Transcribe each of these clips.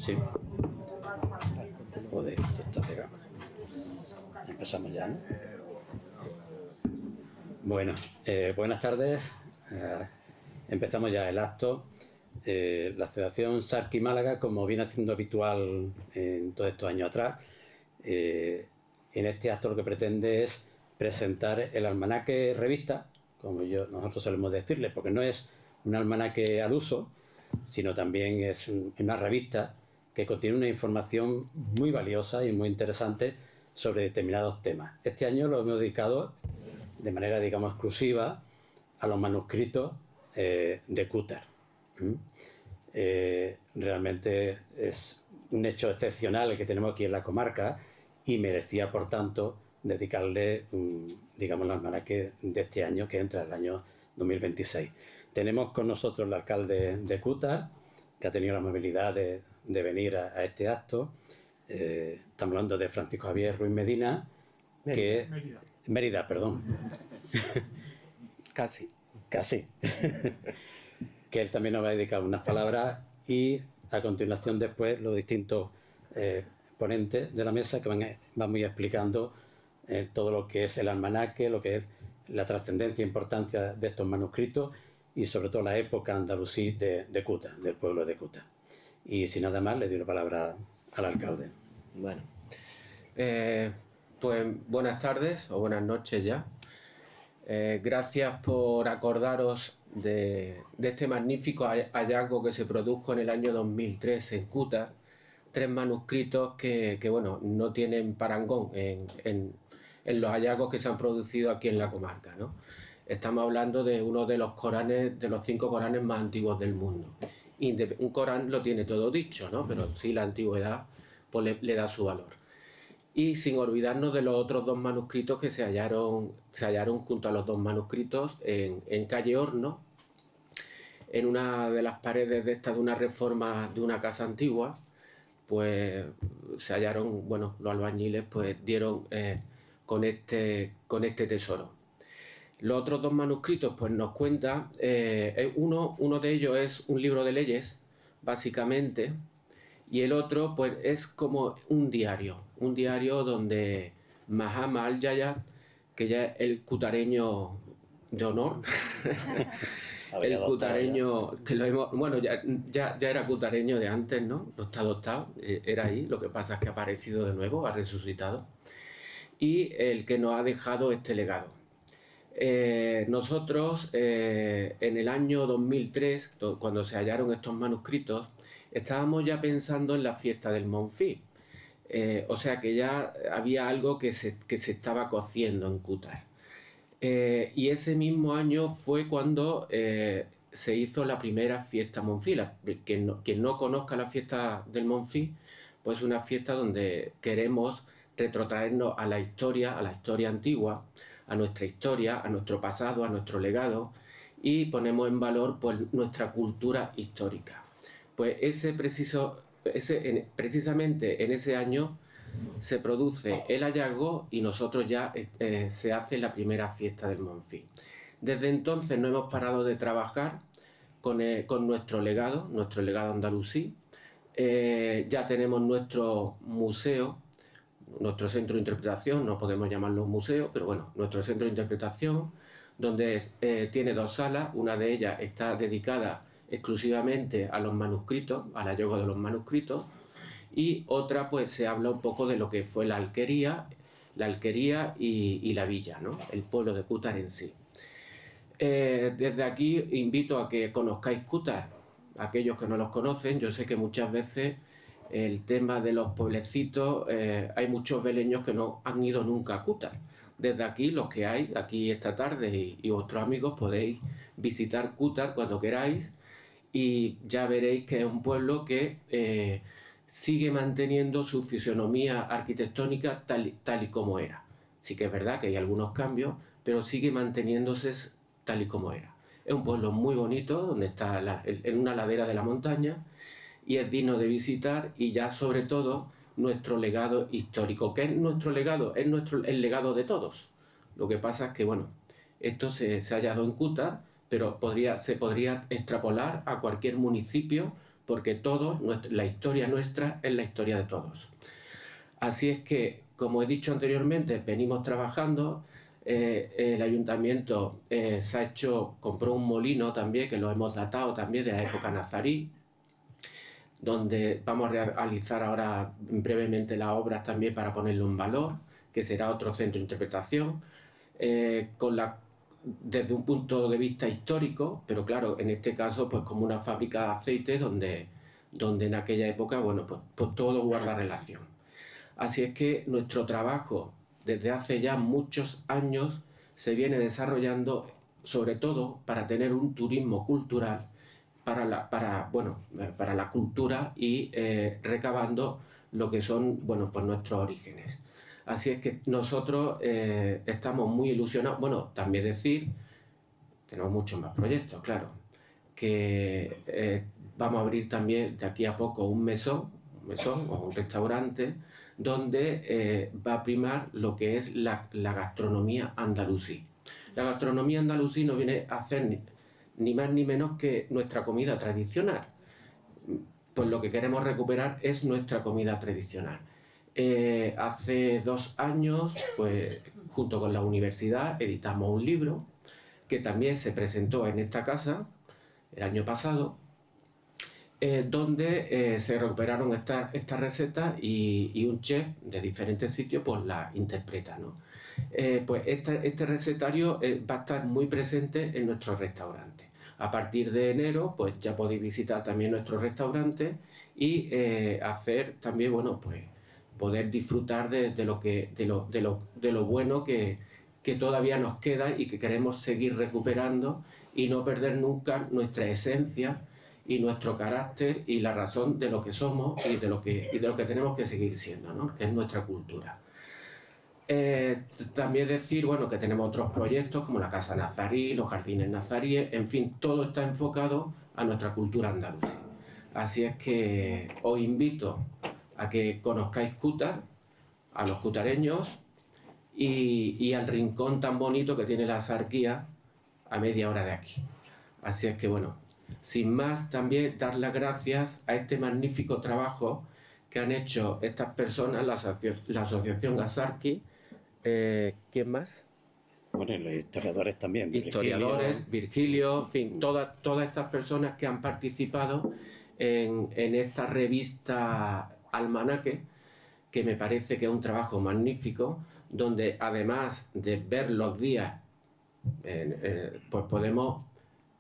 Sí. Joder, esto está pegado. Empezamos ya, ¿no? Bueno, buenas tardes. Empezamos ya el acto. La Asociación Sarki Málaga, como viene haciendo habitual en todos estos años atrás, en este acto lo que pretende es presentar el almanaque revista, como nosotros solemos decirle, porque no es un almanaque al uso, sino también es una revista que contiene una información muy valiosa y muy interesante sobre determinados temas. Este año lo hemos dedicado de manera, digamos, exclusiva a los manuscritos de Cútar. Realmente es un hecho excepcional el que tenemos aquí en la comarca y merecía, por tanto, dedicarle, digamos, el almanaque de este año, que entra el año 2026. Tenemos con nosotros el alcalde de Cútar, que ha tenido la amabilidad de venir a este acto. Estamos hablando de Francisco Javier Ruiz Medina, Mérida, perdón. Casi. Que él también nos va a dedicar unas palabras y a continuación después los distintos ponentes de la mesa que van a ir explicando todo lo que es el almanaque, lo que es la trascendencia e importancia de estos manuscritos y sobre todo la época andalusí de Cútar, del pueblo de Cútar. Y sin nada más le doy la palabra al alcalde. Bueno, pues buenas tardes o buenas noches ya. Gracias por acordaros de este magnífico hallazgo que se produjo en el año 2003 en Cútar. 3 manuscritos que bueno, no tienen parangón en los hallazgos que se han producido aquí en la comarca, ¿no? Estamos hablando de uno de los Coranes, de los 5 Coranes más antiguos del mundo. Un Corán lo tiene todo dicho, ¿no? Pero sí la antigüedad pues le da su valor. Y sin olvidarnos de los otros 2 manuscritos que se hallaron junto a los 2 manuscritos en calle Horno, en una de las paredes de una reforma de una casa antigua. Pues se hallaron, bueno, los albañiles pues dieron con este tesoro. Los otros 2 manuscritos pues nos cuenta, uno de ellos es un libro de leyes, básicamente, y el otro pues es como un diario donde Mahama al-Yayat, que ya es el cutareño de honor, el cutareño que lo hemos, bueno, ya era cutareño de antes, ¿no? No está adoptado, era ahí, lo que pasa es que ha aparecido de nuevo, ha resucitado, y el que nos ha dejado este legado. Nosotros en el año 2003, cuando se hallaron estos manuscritos, estábamos ya pensando en la fiesta del Monfí. O sea que ya había algo que se estaba cociendo en Cútar. Y ese mismo año fue cuando se hizo la primera fiesta Monfí. Quien no conozca la fiesta del Monfí, pues es una fiesta donde queremos retrotraernos a la historia antigua, a nuestra historia, a nuestro pasado, a nuestro legado, y ponemos en valor pues nuestra cultura histórica. Pues precisamente en ese año se produce el hallazgo y nosotros ya se hace la primera fiesta del Monfí. Desde entonces no hemos parado de trabajar con nuestro legado andalusí. Ya tenemos nuestro museo, nuestro centro de interpretación, no podemos llamarlo museo, pero bueno, nuestro centro de interpretación, donde tiene 2 salas, una de ellas está dedicada exclusivamente a los manuscritos, al hallazgo de los manuscritos, y otra pues se habla un poco de lo que fue la alquería y la villa, ¿no? El pueblo de Cútar en sí. Desde aquí invito a que conozcáis Cútar, aquellos que no los conocen. Yo sé que muchas veces el tema de los pueblecitos, hay muchos veleños que no han ido nunca a Cútar. Desde aquí, los que hay aquí esta tarde y vuestros amigos, podéis visitar Cútar cuando queráis y ya veréis que es un pueblo que sigue manteniendo su fisonomía arquitectónica tal y como era. Sí que es verdad que hay algunos cambios, pero sigue manteniéndose tal y como era. Es un pueblo muy bonito, donde está en una ladera de la montaña, y es digno de visitar, y ya sobre todo nuestro legado histórico. ¿Qué es nuestro legado? Es el legado de todos. Lo que pasa es que, bueno, esto se ha hallado en Cútar, pero se podría extrapolar a cualquier municipio porque todos, la historia nuestra es la historia de todos. Así es que, como he dicho anteriormente, venimos trabajando. El ayuntamiento compró un molino también, que lo hemos datado también de la época nazarí, donde vamos a realizar ahora brevemente las obras también para ponerlo en valor, que será otro centro de interpretación, desde un punto de vista histórico, pero claro, en este caso pues como una fábrica de aceite donde en aquella época, bueno, pues todo guarda relación. Así es que nuestro trabajo desde hace ya muchos años se viene desarrollando sobre todo para tener un turismo cultural para la cultura y recabando lo que son, bueno, pues nuestros orígenes. Así es que nosotros estamos muy ilusionados. Bueno, también decir, tenemos muchos más proyectos, claro, que vamos a abrir también de aquí a poco un mesón o un restaurante donde va a primar lo que es la gastronomía andalusí. La gastronomía andalusí no viene a hacer ni más ni menos que nuestra comida tradicional. Pues lo que queremos recuperar es nuestra comida tradicional. Hace 2 años, pues junto con la universidad, editamos un libro que también se presentó en esta casa el año pasado, donde se recuperaron estas recetas y un chef de diferentes sitios pues las interpreta, ¿no? Pues este recetario va a estar muy presente en nuestro restaurante. A partir de enero, pues ya podéis visitar también nuestro restaurante y hacer también, bueno, pues poder disfrutar de lo bueno que todavía nos queda y que queremos seguir recuperando y no perder nunca nuestra esencia y nuestro carácter y la razón de lo que somos y de lo que tenemos que seguir siendo, ¿no? Que es nuestra cultura. También decir, bueno, que tenemos otros proyectos como la Casa Nazarí, los Jardines Nazaríes, en fin, todo está enfocado a nuestra cultura andaluza. Así es que os invito a que conozcáis Cútar, a los cutareños y al rincón tan bonito que tiene la Axarquía a media hora de aquí. Así es que, bueno, sin más, también dar las gracias a este magnífico trabajo que han hecho estas personas, la Asociación Axarqui. ¿Quién más? Bueno, y los historiadores también. Historiadores, Virgilio, en fin, todas estas personas que han participado en esta revista Almanaque, que me parece que es un trabajo magnífico, donde además de ver los días, pues podemos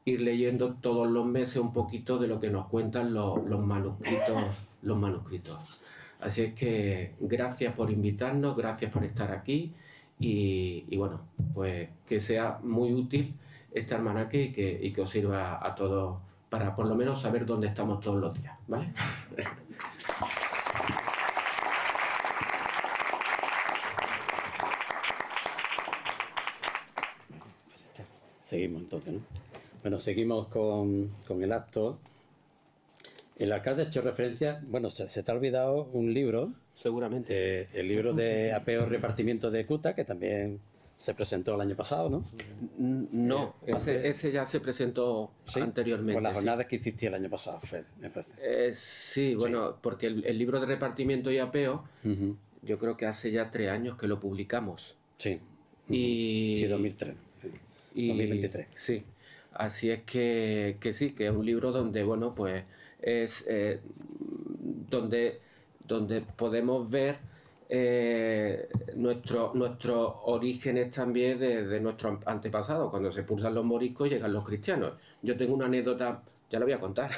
ir leyendo todos los meses un poquito de lo que nos cuentan los manuscritos. Así es que gracias por invitarnos, gracias por estar aquí y bueno, pues que sea muy útil este almanaque y que os sirva a todos para por lo menos saber dónde estamos todos los días, ¿vale? Seguimos entonces, ¿no? Bueno, seguimos con el acto. El alcalde ha hecho referencia, bueno, se te ha olvidado un libro. Seguramente. El libro de apeo repartimiento de Cútar, que también se presentó el año pasado, ¿no? No, ese ya se presentó anteriormente. Con las jornadas que hiciste el año pasado, Fred, me parece. Sí, bueno, porque el libro de repartimiento y apeo, yo creo que hace ya 3 años que lo publicamos. Sí. Sí, 2003. 2023. Sí. Así es que sí, que es un libro donde, bueno, pues es donde podemos ver nuestros orígenes también de nuestros antepasados. Cuando se expulsan los moriscos llegan los cristianos. Yo tengo una anécdota, ya la voy a contar.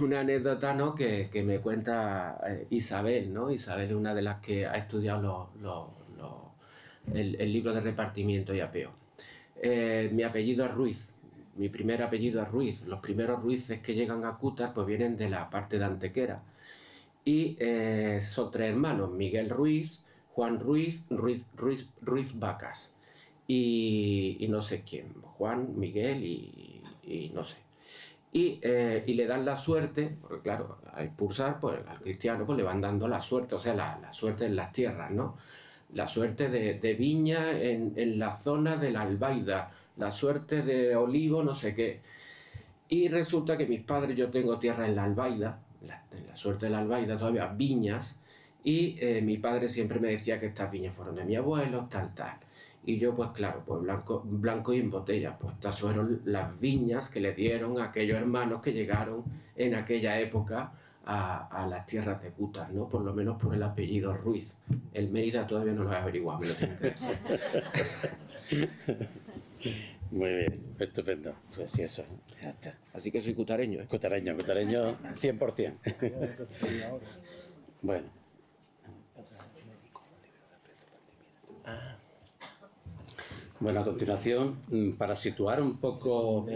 Una anécdota, ¿no? que me cuenta Isabel, ¿no? Isabel es una de las que ha estudiado el libro de repartimiento y apeo. Mi apellido es Ruiz, mi primer apellido es Ruiz. Los primeros Ruices que llegan a Cútar pues vienen de la parte de Antequera. Y son 3 hermanos, Miguel Ruiz, Juan Ruiz, Ruiz Vacas. Y no sé quién, Juan, Miguel y no sé. Y le dan la suerte, porque claro, al expulsar pues, al cristiano pues, le van dando la suerte, o sea, la suerte en las tierras, ¿no? La suerte de viña en la zona de la Albaida, la suerte de olivo, no sé qué. Y resulta que mis padres, yo tengo tierra en la Albaida, en la suerte de la Albaida todavía, viñas, y mi padre siempre me decía que estas viñas fueron de mi abuelo, tal, tal. Y yo, pues claro, pues blanco y en botella, pues estas fueron las viñas que le dieron a aquellos hermanos que llegaron en aquella época a las tierras de Cútar, ¿no? Por lo menos por el apellido Ruiz. El Mérida todavía no lo he averiguado, me lo tengo que decir. Muy bien, estupendo. Pues sí, eso, ya está. Así que soy cutareño, ¿eh? Cutareño 100%. Bueno. Bueno, a continuación, para situar un poco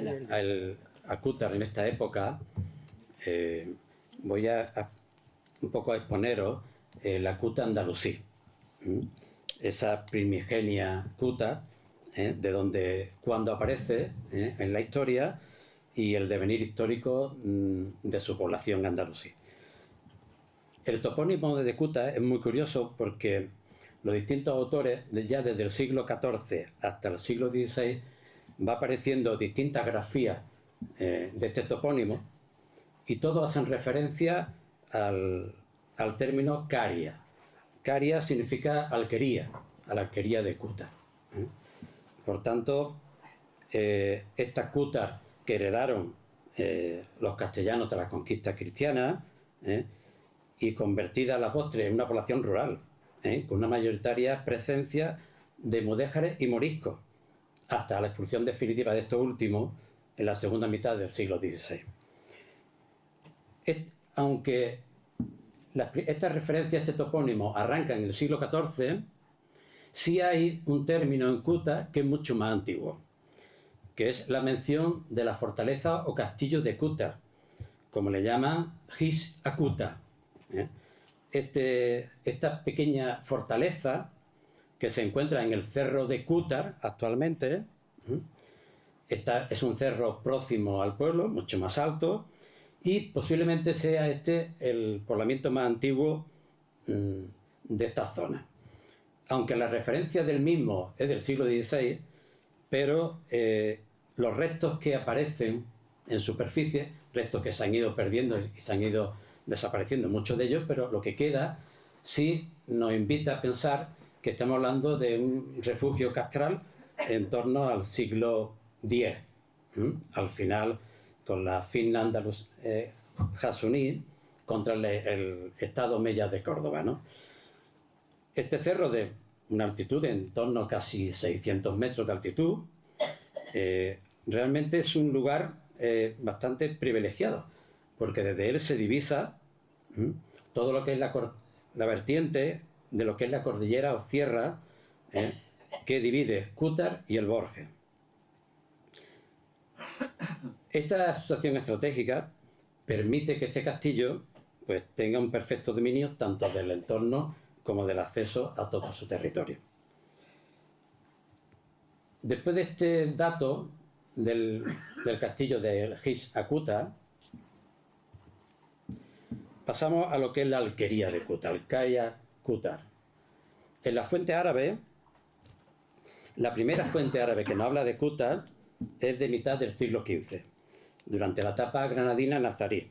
a Cútar en esta época, voy un poco a exponeros la Cuta andalusí, esa primigenia Cuta, de donde cuando aparece en la historia y el devenir histórico de su población andalusí. El topónimo de Cuta es muy curioso porque los distintos autores, ya desde el siglo XIV hasta el siglo XVI, va apareciendo distintas grafías de este topónimo y todos hacen referencia al término Caria. Caria significa alquería, a la alquería de Cútar. Por tanto, estas Cútar que heredaron los castellanos tras la conquista cristiana y convertida a la postre en una población rural, con una mayoritaria presencia de mudéjares y moriscos, hasta la expulsión definitiva de estos últimos en la segunda mitad del siglo XVI. Aunque esta referencia a este topónimo arranca en el siglo XIV, sí hay un término en Cútar que es mucho más antiguo, que es la mención de la fortaleza o castillo de Cútar, como le llaman His Acuta. Esta pequeña fortaleza que se encuentra en el cerro de Cútar actualmente, es un cerro próximo al pueblo, mucho más alto, y posiblemente sea el poblamiento más antiguo de esta zona. Aunque la referencia del mismo es del siglo XVI, pero los restos que aparecen en superficie, restos que se han ido perdiendo y se han ido desapareciendo muchos de ellos, pero lo que queda sí nos invita a pensar que estamos hablando de un refugio castral en torno al siglo X, al final con la Fitna Andalus Hasuní contra el estado Omeya de Córdoba, ¿no? Este cerro de una altitud de en torno a casi 600 metros de altitud realmente es un lugar bastante privilegiado, porque desde él se divisa todo lo que es la vertiente de lo que es la cordillera o sierra que divide Cútar y el Borges. Esta situación estratégica permite que este castillo pues, tenga un perfecto dominio tanto del entorno como del acceso a todo su territorio. Después de este dato del castillo de His Acuta, pasamos a lo que es la alquería de Cútar, Alcaria Cútar. En la fuente árabe, la primera fuente árabe que nos habla de Cútar es de mitad del siglo XV, durante la etapa granadina nazarí,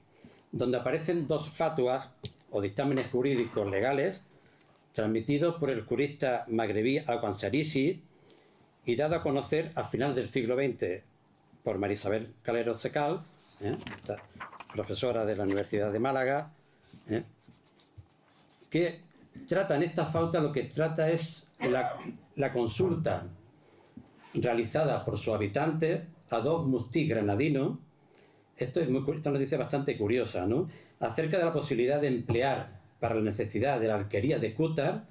donde aparecen dos fatuas o dictámenes jurídicos legales transmitidos por el jurista magrebí Al-Qansarisi y dado a conocer a final del siglo XX por María Isabel Calero Secal, profesora de la Universidad de Málaga, que trata en esta falta, lo que trata es la consulta realizada por sus habitantes a dos muftís granadinos. Esta noticia es bastante curiosa, ¿no? Acerca de la posibilidad de emplear para la necesidad de la alquería de Cútar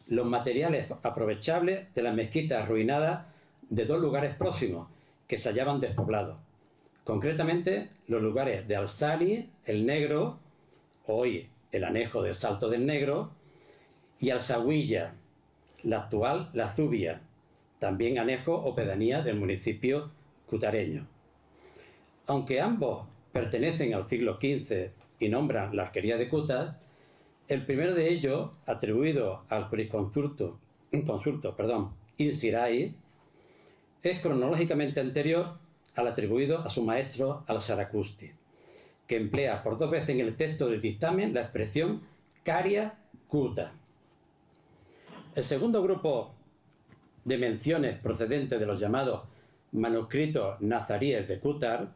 los materiales aprovechables de las mezquitas arruinadas de dos lugares próximos que se hallaban despoblados. Concretamente, los lugares de Alsani, el Negro, hoy el anejo del Salto del Negro, y Alsahuilla, la actual La Zubia, también anejo o pedanía del municipio cutareño. Aunque ambos pertenecen al siglo XV y nombran la alquería de Cútar, el primero de ellos, atribuido al jurisconsulto Insirai, es cronológicamente anterior al atribuido a su maestro Al-Saraqusti, que emplea por 2 veces en el texto del dictamen la expresión caria cuta. El segundo grupo de menciones procedentes de los llamados manuscritos nazaríes de Qutár,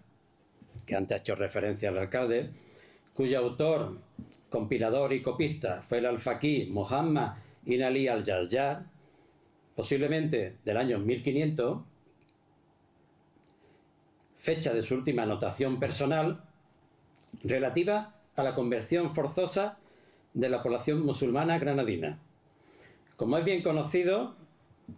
que antes ha hecho referencia al alcalde, cuyo autor, compilador y copista fue el alfaquí Muhammad ibn Ali al-Jazjar, posiblemente del año 1500, fecha de su última anotación personal, relativa a la conversión forzosa de la población musulmana granadina. Como es bien conocido,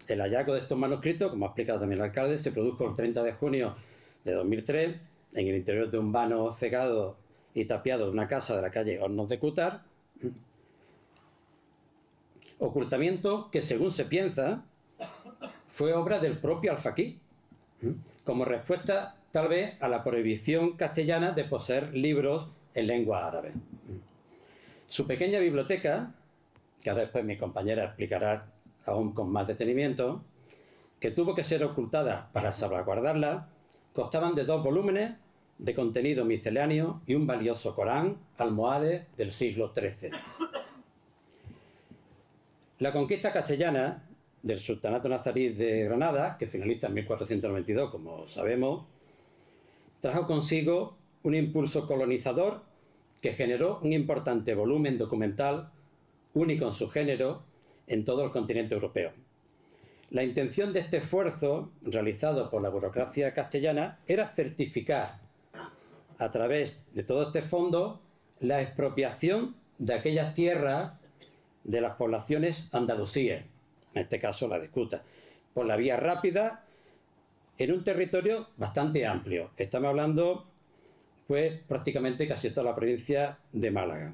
el hallazgo de estos manuscritos, como ha explicado también el alcalde, se produjo el 30 de junio de 2003 en el interior de un vano cegado y tapiado de una casa de la calle Hornos de Qutár. Ocultamiento que, según se piensa, fue obra del propio alfaquí, como respuesta tal vez a la prohibición castellana de poseer libros en lengua árabe. Su pequeña biblioteca, que ahora después mi compañera explicará aún con más detenimiento, que tuvo que ser ocultada para salvaguardarla, constaban de 2 volúmenes de contenido misceláneo y un valioso Corán almohade del siglo XIII. La conquista castellana del Sultanato nazarí de Granada, que finaliza en 1492, como sabemos, trajo consigo un impulso colonizador que generó un importante volumen documental único en su género en todo el continente europeo. La intención de este esfuerzo, realizado por la burocracia castellana, era certificar, a través de todo este fondo, la expropiación de aquellas tierras de las poblaciones andalusíes, en este caso la de Ceuta, por la vía rápida, en un territorio bastante amplio. Estamos hablando, pues, prácticamente casi toda la provincia de Málaga,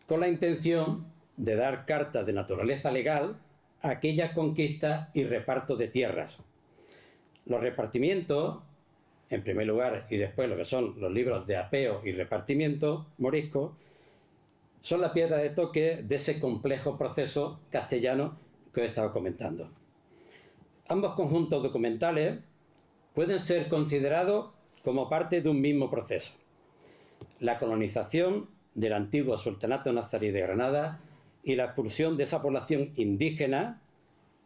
con la intención de dar carta de naturaleza legal a aquellas conquistas y repartos de tierras. Los repartimientos, en primer lugar, y después lo que son los libros de apeo y repartimiento morisco, son la piedra de toque de ese complejo proceso castellano que os he estado comentando. Ambos conjuntos documentales pueden ser considerados como parte de un mismo proceso: la colonización del antiguo Sultanato nazarí de Granada y la expulsión de esa población indígena,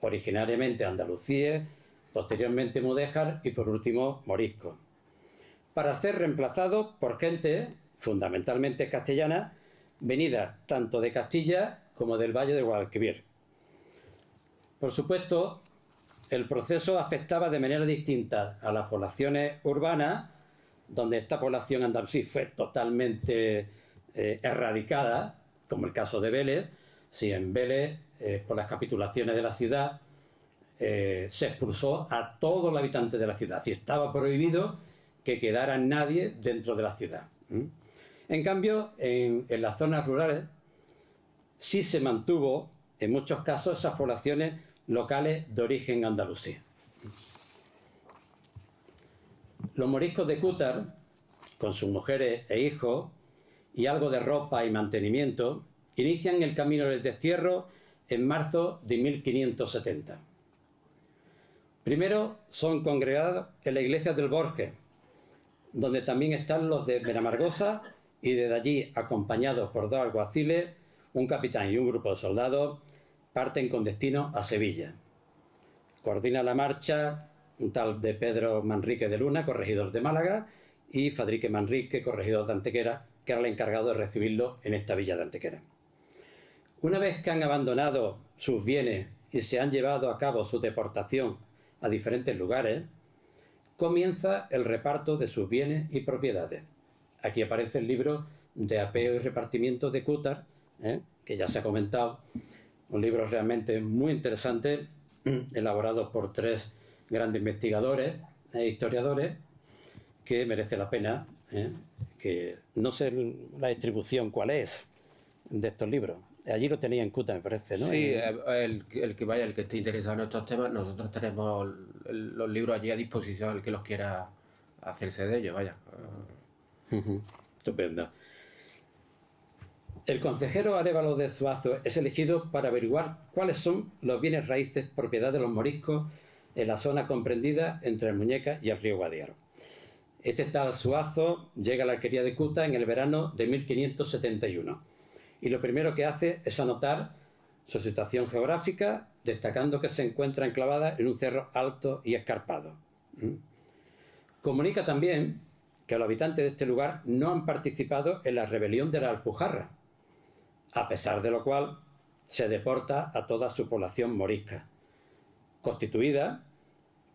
originariamente andalusíes, posteriormente mudéjar y por último morisco, para ser reemplazados por gente fundamentalmente castellana, venidas tanto de Castilla como del Valle de Guadalquivir. Por supuesto, el proceso afectaba de manera distinta a las poblaciones urbanas, donde esta población andalusí fue totalmente erradicada, como el caso de Vélez. Si en Vélez, por las capitulaciones de la ciudad, se expulsó a todos los habitantes de la ciudad, y estaba prohibido que quedara nadie dentro de la ciudad. En cambio, en las zonas rurales sí se mantuvo, en muchos casos, esas poblaciones locales de origen andalusí. Los moriscos de Qutár, con sus mujeres e hijos, y algo de ropa y mantenimiento, inician el camino del destierro en marzo de 1570. Primero son congregados en la iglesia del Borges, donde también están los de Benamargosa, y desde allí, acompañados por 2 alguaciles, un capitán y un grupo de soldados, parten con destino a Sevilla. Coordina la marcha un tal de Pedro Manrique de Luna, corregidor de Málaga, y Fadrique Manrique, corregidor de Antequera, que era el encargado de recibirlo en esta villa de Antequera. Una vez que han abandonado sus bienes y se han llevado a cabo su deportación a diferentes lugares, comienza el reparto de sus bienes y propiedades. Aquí aparece el libro de apeo y repartimiento de Qutár, que ya se ha comentado, un libro realmente muy interesante, elaborado por 3 grandes investigadores e historiadores, que merece la pena, que no sé la distribución cuál es de estos libros. Allí lo tenía en Qutár, me parece, ¿no? Sí, el que esté interesado en estos temas, nosotros tenemos los libros allí a disposición, el que los quiera hacerse de ellos, vaya. Estupendo. El consejero Arévalo de Zuazo es elegido para averiguar cuáles son los bienes raíces propiedad de los moriscos en la zona comprendida entre el Muñeca y el río Guadiaro. Este tal Suazo llega a la alquería de Cúta en el verano de 1571 y lo primero que hace es anotar su situación geográfica, destacando que se encuentra enclavada en un cerro alto y escarpado. Comunica también que los habitantes de este lugar no han participado en la rebelión de la Alpujarra, a pesar de lo cual se deporta a toda su población morisca, constituida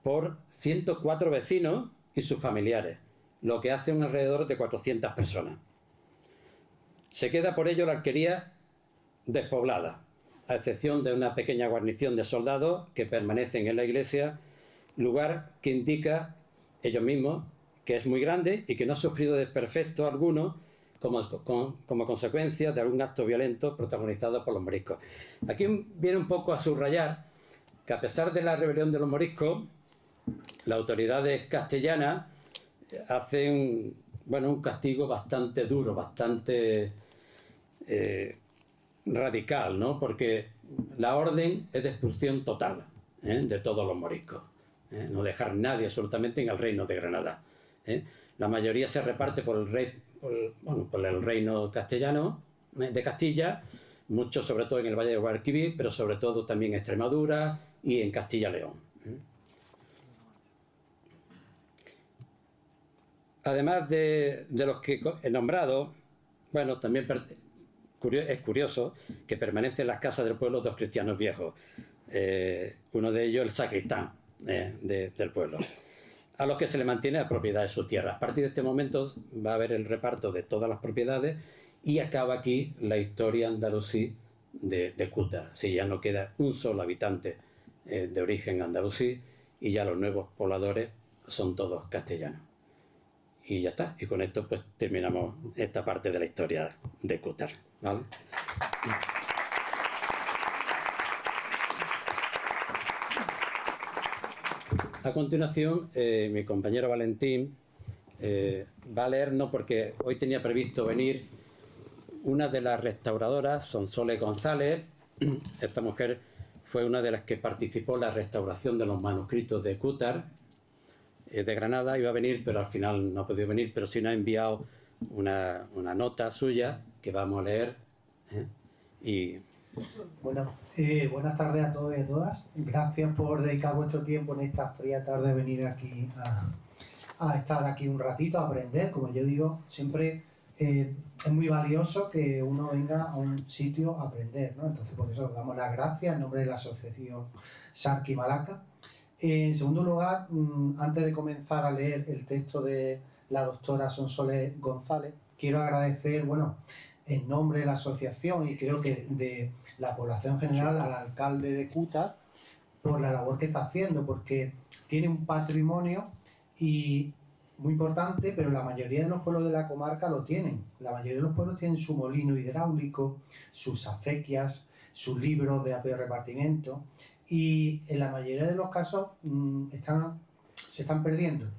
por 104 vecinos y sus familiares, lo que hace un alrededor de 400 personas. Se queda por ello la alquería despoblada, a excepción de una pequeña guarnición de soldados que permanecen en la iglesia, lugar que indica ellos mismos que es muy grande y que no ha sufrido desperfecto alguno como consecuencia de algún acto violento protagonizado por los moriscos. Aquí viene un poco a subrayar que a pesar de la rebelión de los moriscos, las autoridades castellanas hacen un castigo bastante duro, bastante radical, ¿no? Porque la orden es de expulsión total de todos los moriscos. No dejar nadie absolutamente en el reino de Granada. La mayoría se reparte por el reino castellano de Castilla, muchos sobre todo en el Valle de Guadalquivir, pero sobre todo también en Extremadura y en Castilla-León. Además de los que he nombrado, también es curioso que permanecen en las casas del pueblo dos cristianos viejos, uno de ellos el sacristán del pueblo, a los que se le mantiene la propiedad de sus tierras. A partir de este momento va a haber el reparto de todas las propiedades y acaba aquí la historia andalusí de Cúta. Si ya no queda un solo habitante de origen andalusí y ya los nuevos pobladores son todos castellanos. Y ya está. Y con esto pues terminamos esta parte de la historia de Cútar, ¿vale? A continuación, mi compañero Valentín va a leernos, porque hoy tenía previsto venir una de las restauradoras, Sonsoles González. Esta mujer fue una de las que participó en la restauración de los manuscritos de Cútar, de Granada. Iba a venir, pero al final no ha podido venir, pero sí nos ha enviado una nota suya que vamos a leer. Bueno, buenas tardes a todos y a todas. Gracias por dedicar vuestro tiempo en esta fría tarde a venir aquí a estar aquí un ratito, a aprender. Como yo digo, siempre es muy valioso que uno venga a un sitio a aprender, ¿no? Entonces, por eso os damos las gracias en nombre de la asociación Sarki Malaca. En segundo lugar, antes de comenzar a leer el texto de la doctora Sonsoles González, quiero agradecer, en nombre de la asociación y creo que de la población general, al alcalde de Cútar por la labor que está haciendo, porque tiene un patrimonio y muy importante, pero la mayoría de los pueblos de la comarca lo tienen. La mayoría de los pueblos tienen su molino hidráulico, sus acequias, sus libros de apeo repartimiento, y en la mayoría de los casos se están perdiendo. O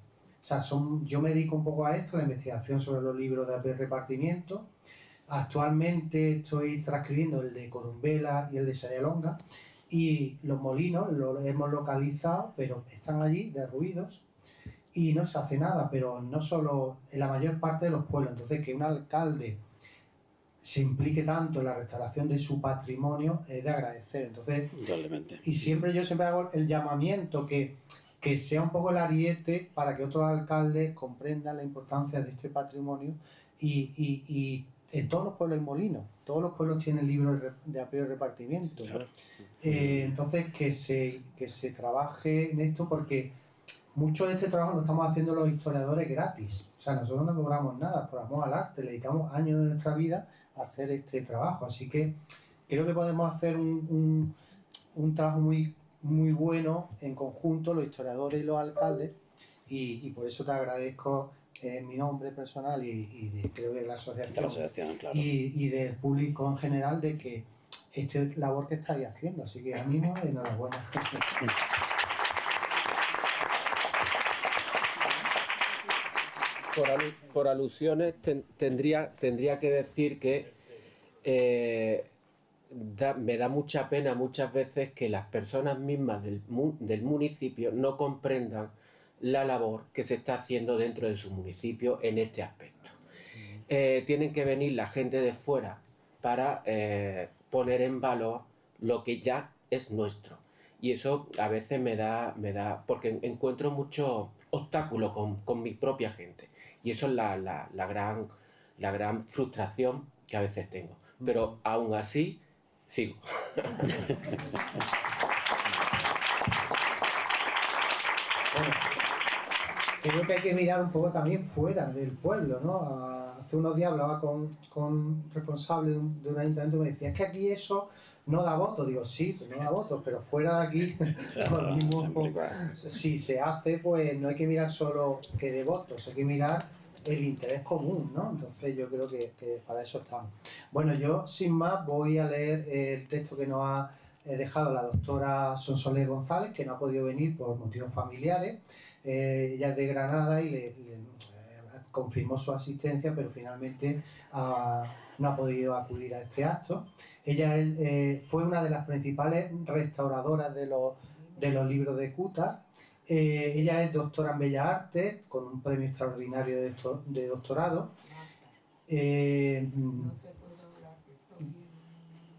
sea, yo me dedico un poco a esto, la investigación sobre los libros de apeo repartimiento. Actualmente estoy transcribiendo el de Corumbela y el de Sayalonga, y los molinos los hemos localizado, pero están allí derruidos y no se hace nada, pero no solo en la mayor parte de los pueblos. Entonces, que un alcalde se implique tanto en la restauración de su patrimonio es de agradecer. Entonces, y yo siempre hago el llamamiento que sea un poco el ariete para que otros alcaldes comprendan la importancia de este patrimonio y en todos los pueblos hay molinos, todos los pueblos tienen libros de apeo y repartimiento. Claro. Entonces, que se trabaje en esto, porque mucho de este trabajo lo estamos haciendo los historiadores gratis. O sea, nosotros no cobramos nada, por amor al arte, le dedicamos años de nuestra vida a hacer este trabajo. Así que creo que podemos hacer un trabajo muy, muy bueno en conjunto, los historiadores y los alcaldes, y por eso te agradezco en mi nombre personal y creo que de la asociación, claro, y del público en general, de que esta labor que estáis haciendo. Así que ánimo y enhorabuena. Por alusiones tendría que decir que me da mucha pena muchas veces que las personas mismas del municipio no comprendan la labor que se está haciendo dentro de su municipio en este aspecto. Tienen que venir la gente de fuera para poner en valor lo que ya es nuestro. Y eso a veces me da porque encuentro muchos obstáculos con mi propia gente. Y eso es la gran frustración que a veces tengo. Pero aún así, sigo. Bueno, creo que hay que mirar un poco también fuera del pueblo, ¿no? Hace unos días hablaba con responsable de un ayuntamiento y me decía, es que aquí eso no da votos. Digo, sí, pues no da votos, pero fuera de aquí, lo mismo, si se hace, pues no hay que mirar solo que dé votos, hay que mirar el interés común, ¿no? Entonces yo creo que para eso estamos. Bueno, yo sin más voy a leer el texto que nos ha dejado la doctora Sonsoles González, que no ha podido venir por motivos familiares. Ella es de Granada y le confirmó su asistencia, pero finalmente no ha podido acudir a este acto. Ella fue una de las principales restauradoras de los libros de Cutar. Ella es doctora en Bellas Artes, con un premio extraordinario de doctorado.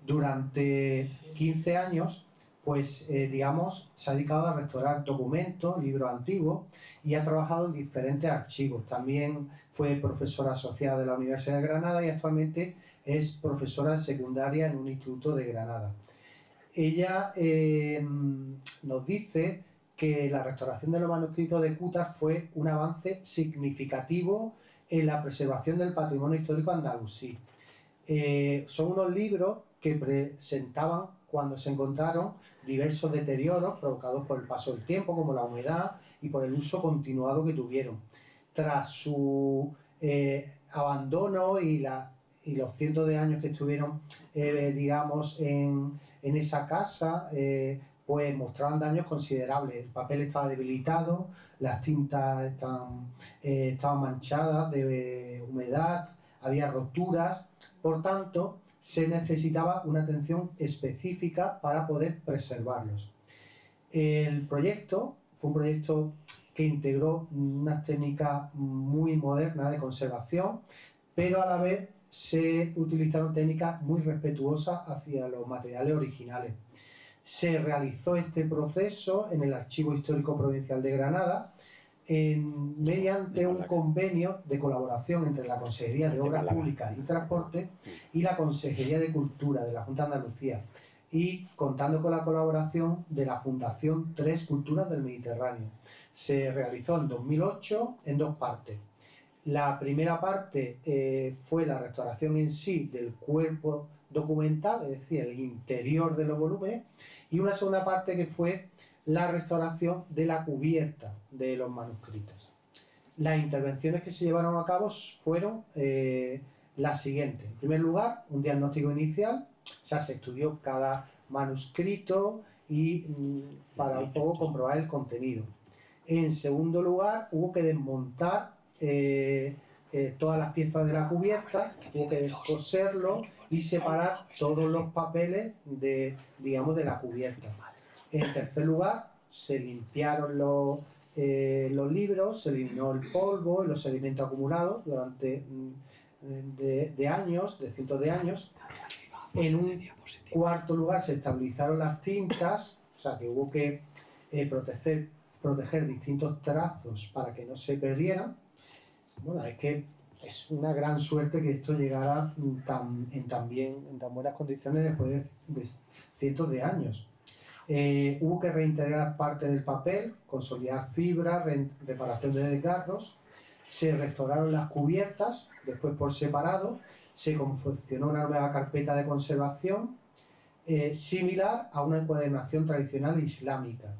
Durante 15 años, pues digamos, se ha dedicado a restaurar documentos, libros antiguos y ha trabajado en diferentes archivos. También fue profesora asociada de la Universidad de Granada y actualmente es profesora de secundaria en un instituto de Granada. Ella nos dice que la restauración de los manuscritos de Cutar fue un avance significativo en la preservación del patrimonio histórico andalusí. Son unos libros que presentaban, cuando se encontraron, diversos deterioros provocados por el paso del tiempo, como la humedad y por el uso continuado que tuvieron. Tras su abandono y los cientos de años que estuvieron, digamos, en esa casa, pues mostraban daños considerables. El papel estaba debilitado, las tintas estaban manchadas de humedad, había roturas. Por tanto, se necesitaba una atención específica para poder preservarlos. El proyecto fue un proyecto que integró unas técnicas muy modernas de conservación, pero a la vez se utilizaron técnicas muy respetuosas hacia los materiales originales. Se realizó este proceso en el Archivo Histórico Provincial de Granada mediante un convenio de colaboración entre la Consejería de Obras Públicas y Transporte y la Consejería de Cultura de la Junta de Andalucía, y contando con la colaboración de la Fundación Tres Culturas del Mediterráneo. Se realizó en 2008 en dos partes. La primera parte fue la restauración en sí del cuerpo documental, es decir, el interior de los volúmenes, y una segunda parte que fue la restauración de la cubierta de los manuscritos. Las intervenciones que se llevaron a cabo fueron las siguientes. En primer lugar, un diagnóstico inicial, o sea, se estudió cada manuscrito y para un poco comprobar el contenido. En segundo lugar, hubo que desmontar todas las piezas de la cubierta, hubo que descoserlo y separar todos los papeles de la cubierta. En tercer lugar, se limpiaron los libros, se eliminó el polvo y los sedimentos acumulados durante de años, de cientos de años. En un cuarto lugar, se estabilizaron las tintas, o sea que hubo que proteger distintos trazos para que no se perdieran. Bueno, es que es una gran suerte que esto llegara en tan buenas condiciones después de cientos de años. Hubo que reintegrar parte del papel, consolidar fibra, reparación de desgarros, se restauraron las cubiertas, después por separado, se confeccionó una nueva carpeta de conservación similar a una encuadernación tradicional islámica.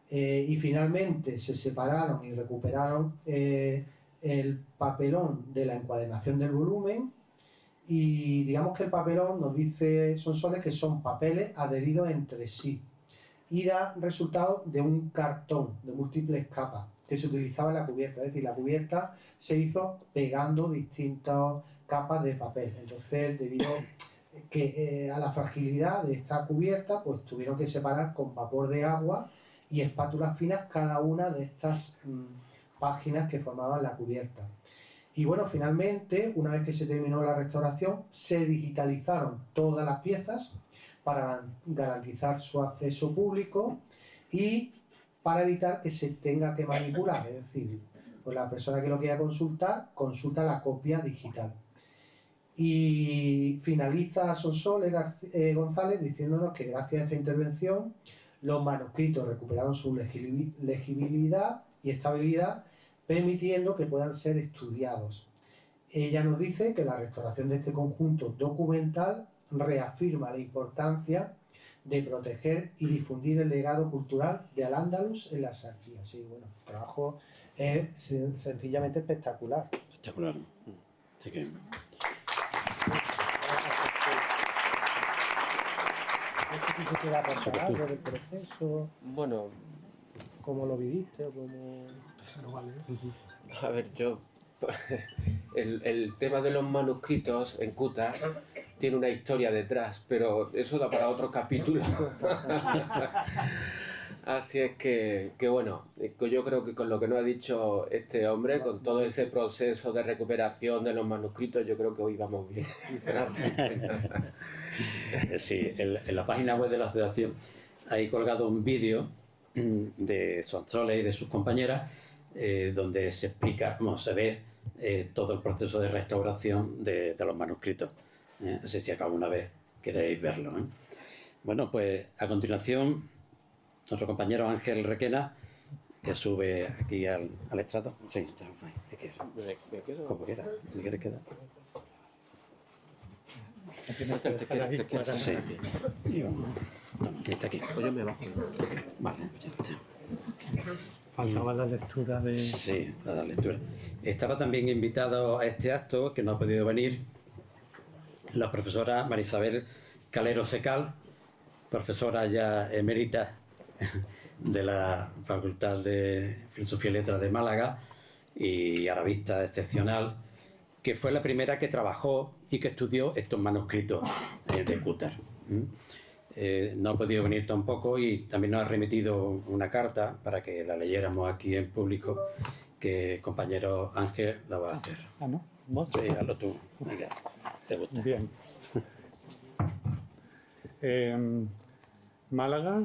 Y finalmente se separaron y recuperaron el papelón de la encuadernación del volumen, y digamos que el papelón, nos dice Sonsoles, que son papeles adheridos entre sí y da resultado de un cartón de múltiples capas que se utilizaba en la cubierta, es decir, la cubierta se hizo pegando distintas capas de papel. Entonces, debido que a la fragilidad de esta cubierta pues tuvieron que separar con vapor de agua y espátulas finas cada una de estas páginas que formaban la cubierta. Y bueno, finalmente, una vez que se terminó la restauración, se digitalizaron todas las piezas para garantizar su acceso público y para evitar que se tenga que manipular, es decir, pues la persona que lo quiera consultar, consulta la copia digital. Y finaliza Sonsoles González diciéndonos que gracias a esta intervención los manuscritos recuperaron su legibilidad y estabilidad, permitiendo que puedan ser estudiados. Ella nos dice que la restauración de este conjunto documental reafirma la importancia de proteger y difundir el legado cultural de Al-Ándalus en la Sarquía. Sí, bueno, el trabajo es sencillamente espectacular. Espectacular. Así que... ¿Qué te va a pasar por el proceso? Bueno, ¿Cómo lo viviste? ¿O cómo... a ver, yo... El tema de los manuscritos en Qatar tiene una historia detrás, pero eso da para otro capítulo. Así es que bueno, yo creo que con lo que nos ha dicho este hombre, con todo ese proceso de recuperación de los manuscritos, yo creo que hoy vamos bien. Sí, en la página web de la asociación hay colgado un vídeo de Sonsoles y de sus compañeras donde se explica, cómo se ve todo el proceso de restauración de los manuscritos. No sé si alguna vez queréis verlo. Bueno, pues a continuación, nuestro compañero Ángel Requena, que sube aquí al estrado. Sí, ¿te quieres? ¿Me quedo? Como quieras, ¿te quieres quedar? Sí. Y vamos. No, está aquí. Pues yo me bajo. Vale, ya está. Faltaba la lectura de... Sí, la lectura. Estaba también invitado a este acto, que no ha podido venir, la profesora Marisabel Calero Secal, profesora ya emérita de la Facultad de Filosofía y Letras de Málaga y arabista excepcional, que fue la primera que trabajó y que estudió estos manuscritos de Qatar. No ha podido venir tampoco y también nos ha remitido una carta para que la leyéramos aquí en público, que el compañero Ángel la va a hacer. Ah, ¿no? ¿Vos? Sí, hazlo tú. Venga, ¿te gusta? Bien. Málaga,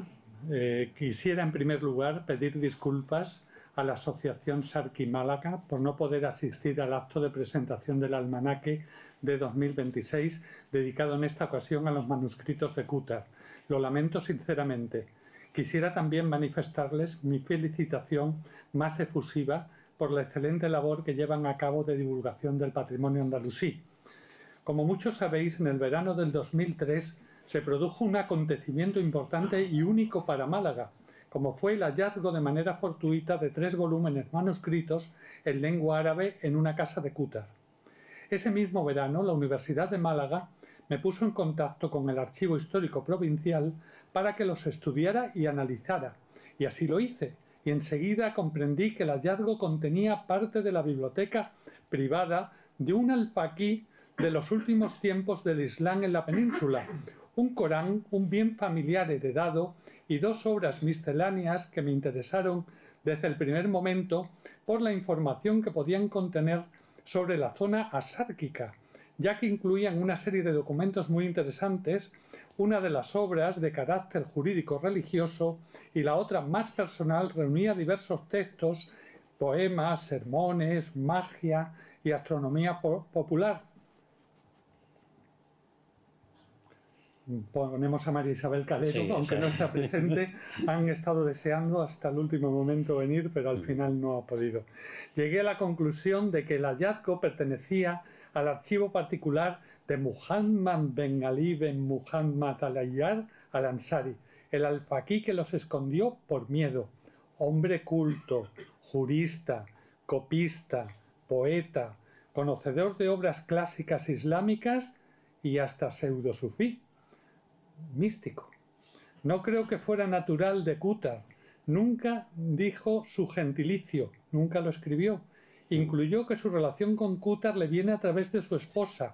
quisiera en primer lugar pedir disculpas a la Asociación Sarqui Málaga por no poder asistir al acto de presentación del almanaque de 2026 dedicado en esta ocasión a los manuscritos de Qatar. Lo lamento sinceramente. Quisiera también manifestarles mi felicitación más efusiva por la excelente labor que llevan a cabo de divulgación del patrimonio andalusí. Como muchos sabéis, en el verano del 2003 se produjo un acontecimiento importante y único para Málaga, como fue el hallazgo de manera fortuita de 3 volúmenes manuscritos en lengua árabe en una casa de Qatar. Ese mismo verano, la Universidad de Málaga me puso en contacto con el Archivo Histórico Provincial para que los estudiara y analizara, y así lo hice, y enseguida comprendí que el hallazgo contenía parte de la biblioteca privada de un alfaquí de los últimos tiempos del Islam en la península, un Corán, un bien familiar heredado y 2 obras misceláneas que me interesaron desde el primer momento por la información que podían contener sobre la zona asárquica, ya que incluían una serie de documentos muy interesantes, una de las obras de carácter jurídico-religioso y la otra más personal reunía diversos textos, poemas, sermones, magia y astronomía popular. Ponemos a María Isabel Calero, Sí, aunque no está presente, han estado deseando hasta el último momento venir, pero al final no ha podido. Llegué a la conclusión de que el hallazgo pertenecía al archivo particular de Muhammad ben Ali ben Muhammad al-Ayyar al-Ansari, el alfaquí que los escondió por miedo. Hombre culto, jurista, copista, poeta, conocedor de obras clásicas islámicas y hasta pseudosufí. Místico. No creo que fuera natural de Qatar. Nunca dijo su gentilicio, nunca lo escribió. Incluyó que su relación con Qatar le viene a través de su esposa.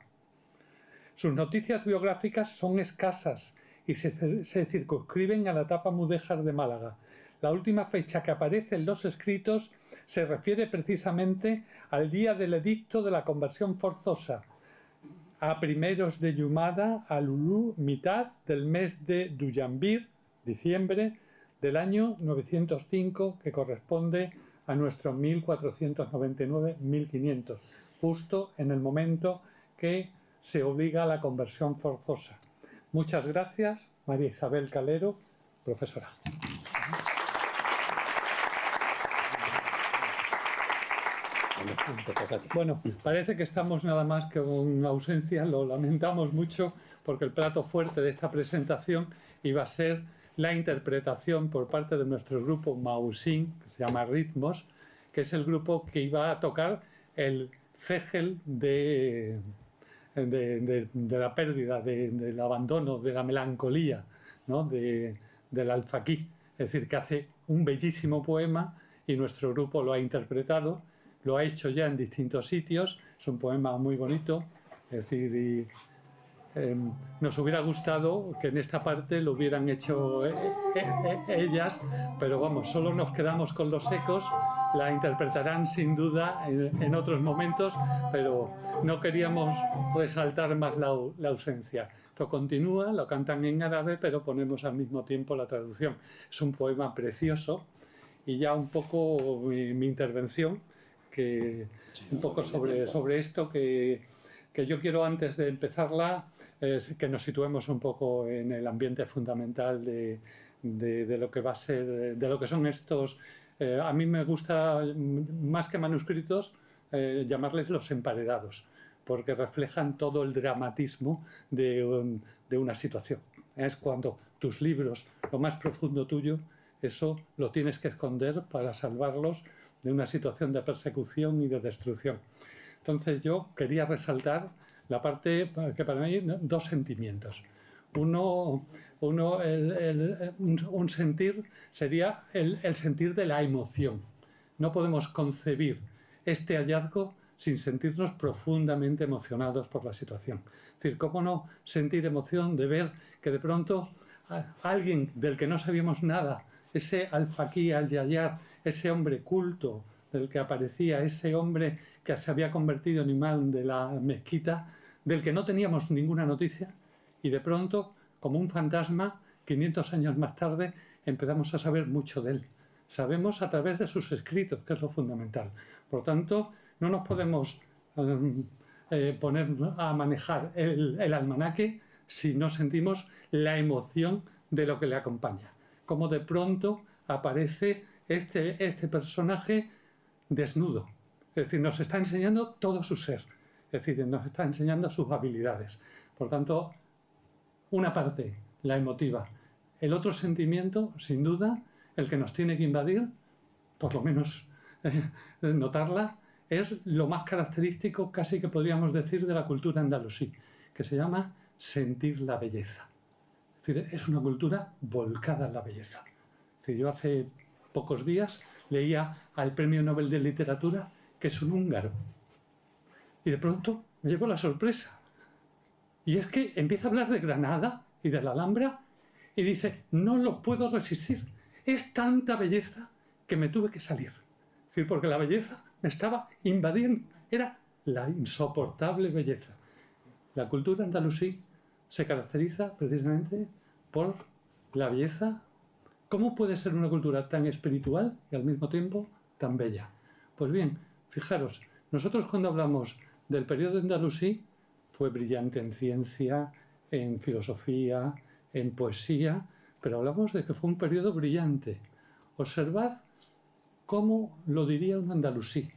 Sus noticias biográficas son escasas y se circunscriben a la etapa mudéjar de Málaga. La última fecha que aparece en los escritos se refiere precisamente al día del edicto de la conversión forzosa, a primeros de Yumada, a Lulú, mitad del mes de Duyambir, diciembre del año 905, que corresponde a nuestro 1499-1500, justo en el momento que se obliga a la conversión forzosa. Muchas gracias, María Isabel Calero, profesora. Bueno, parece que estamos nada más que con ausencia, lo lamentamos mucho, porque el plato fuerte de esta presentación iba a ser la interpretación por parte de nuestro grupo Mausin, que se llama Ritmos, que es el grupo que iba a tocar el cégel de la pérdida, del abandono, de la melancolía, ¿no? del alfaquí. Es decir, que hace un bellísimo poema y nuestro grupo lo ha interpretado, lo ha hecho ya en distintos sitios, es un poema muy bonito, es decir, nos hubiera gustado que en esta parte lo hubieran hecho ellas, pero vamos, solo nos quedamos con los ecos, la interpretarán sin duda en otros momentos, pero no queríamos resaltar más la ausencia. Esto continúa, lo cantan en árabe, pero ponemos al mismo tiempo la traducción. Es un poema precioso y ya un poco mi intervención, que un poco sobre esto que yo quiero, antes de empezarla, que nos situemos un poco en el ambiente fundamental de lo que va a ser, de lo que son estos. A mí me gusta, más que manuscritos, llamarles los emparedados, porque reflejan todo el dramatismo de una situación. Es cuando tus libros, lo más profundo tuyo, eso lo tienes que esconder para salvarlos de una situación de persecución y de destrucción. Entonces yo quería resaltar la parte que para mí, dos sentimientos. Un sentir sería el sentir de la emoción. No podemos concebir este hallazgo sin sentirnos profundamente emocionados por la situación. Es decir, ¿cómo no sentir emoción de ver que de pronto alguien del que no sabíamos nada, ese alfaquí al-Yayar, ese hombre culto del que aparecía, ese hombre que se había convertido en imán de la mezquita, del que no teníamos ninguna noticia, y de pronto, como un fantasma, 500 años más tarde, empezamos a saber mucho de él. Sabemos a través de sus escritos, que es lo fundamental. Por tanto, no nos podemos poner a manejar el almanaque si no sentimos la emoción de lo que le acompaña. Como de pronto aparece este personaje desnudo. Es decir, nos está enseñando todo su ser. Es decir, nos está enseñando sus habilidades. Por tanto, una parte, la emotiva. El otro sentimiento, sin duda, el que nos tiene que invadir, por lo menos notarla, es lo más característico, casi que podríamos decir, de la cultura andalusí, que se llama sentir la belleza. Es decir, es una cultura volcada en la belleza. Es decir, yo hace pocos días leía al Premio Nobel de Literatura, que es un húngaro. Y de pronto me llevó la sorpresa. Y es que empieza a hablar de Granada y de la Alhambra y dice, no lo puedo resistir. Es tanta belleza que me tuve que salir. Es decir, porque la belleza me estaba invadiendo. Era la insoportable belleza. La cultura andalusí se caracteriza precisamente por la belleza. ¿Cómo puede ser una cultura tan espiritual y al mismo tiempo tan bella? Pues bien, fijaros, nosotros cuando hablamos del periodo andalusí, fue brillante en ciencia, en filosofía, en poesía, pero hablamos de que fue un periodo brillante. Observad cómo lo diría un andalusí.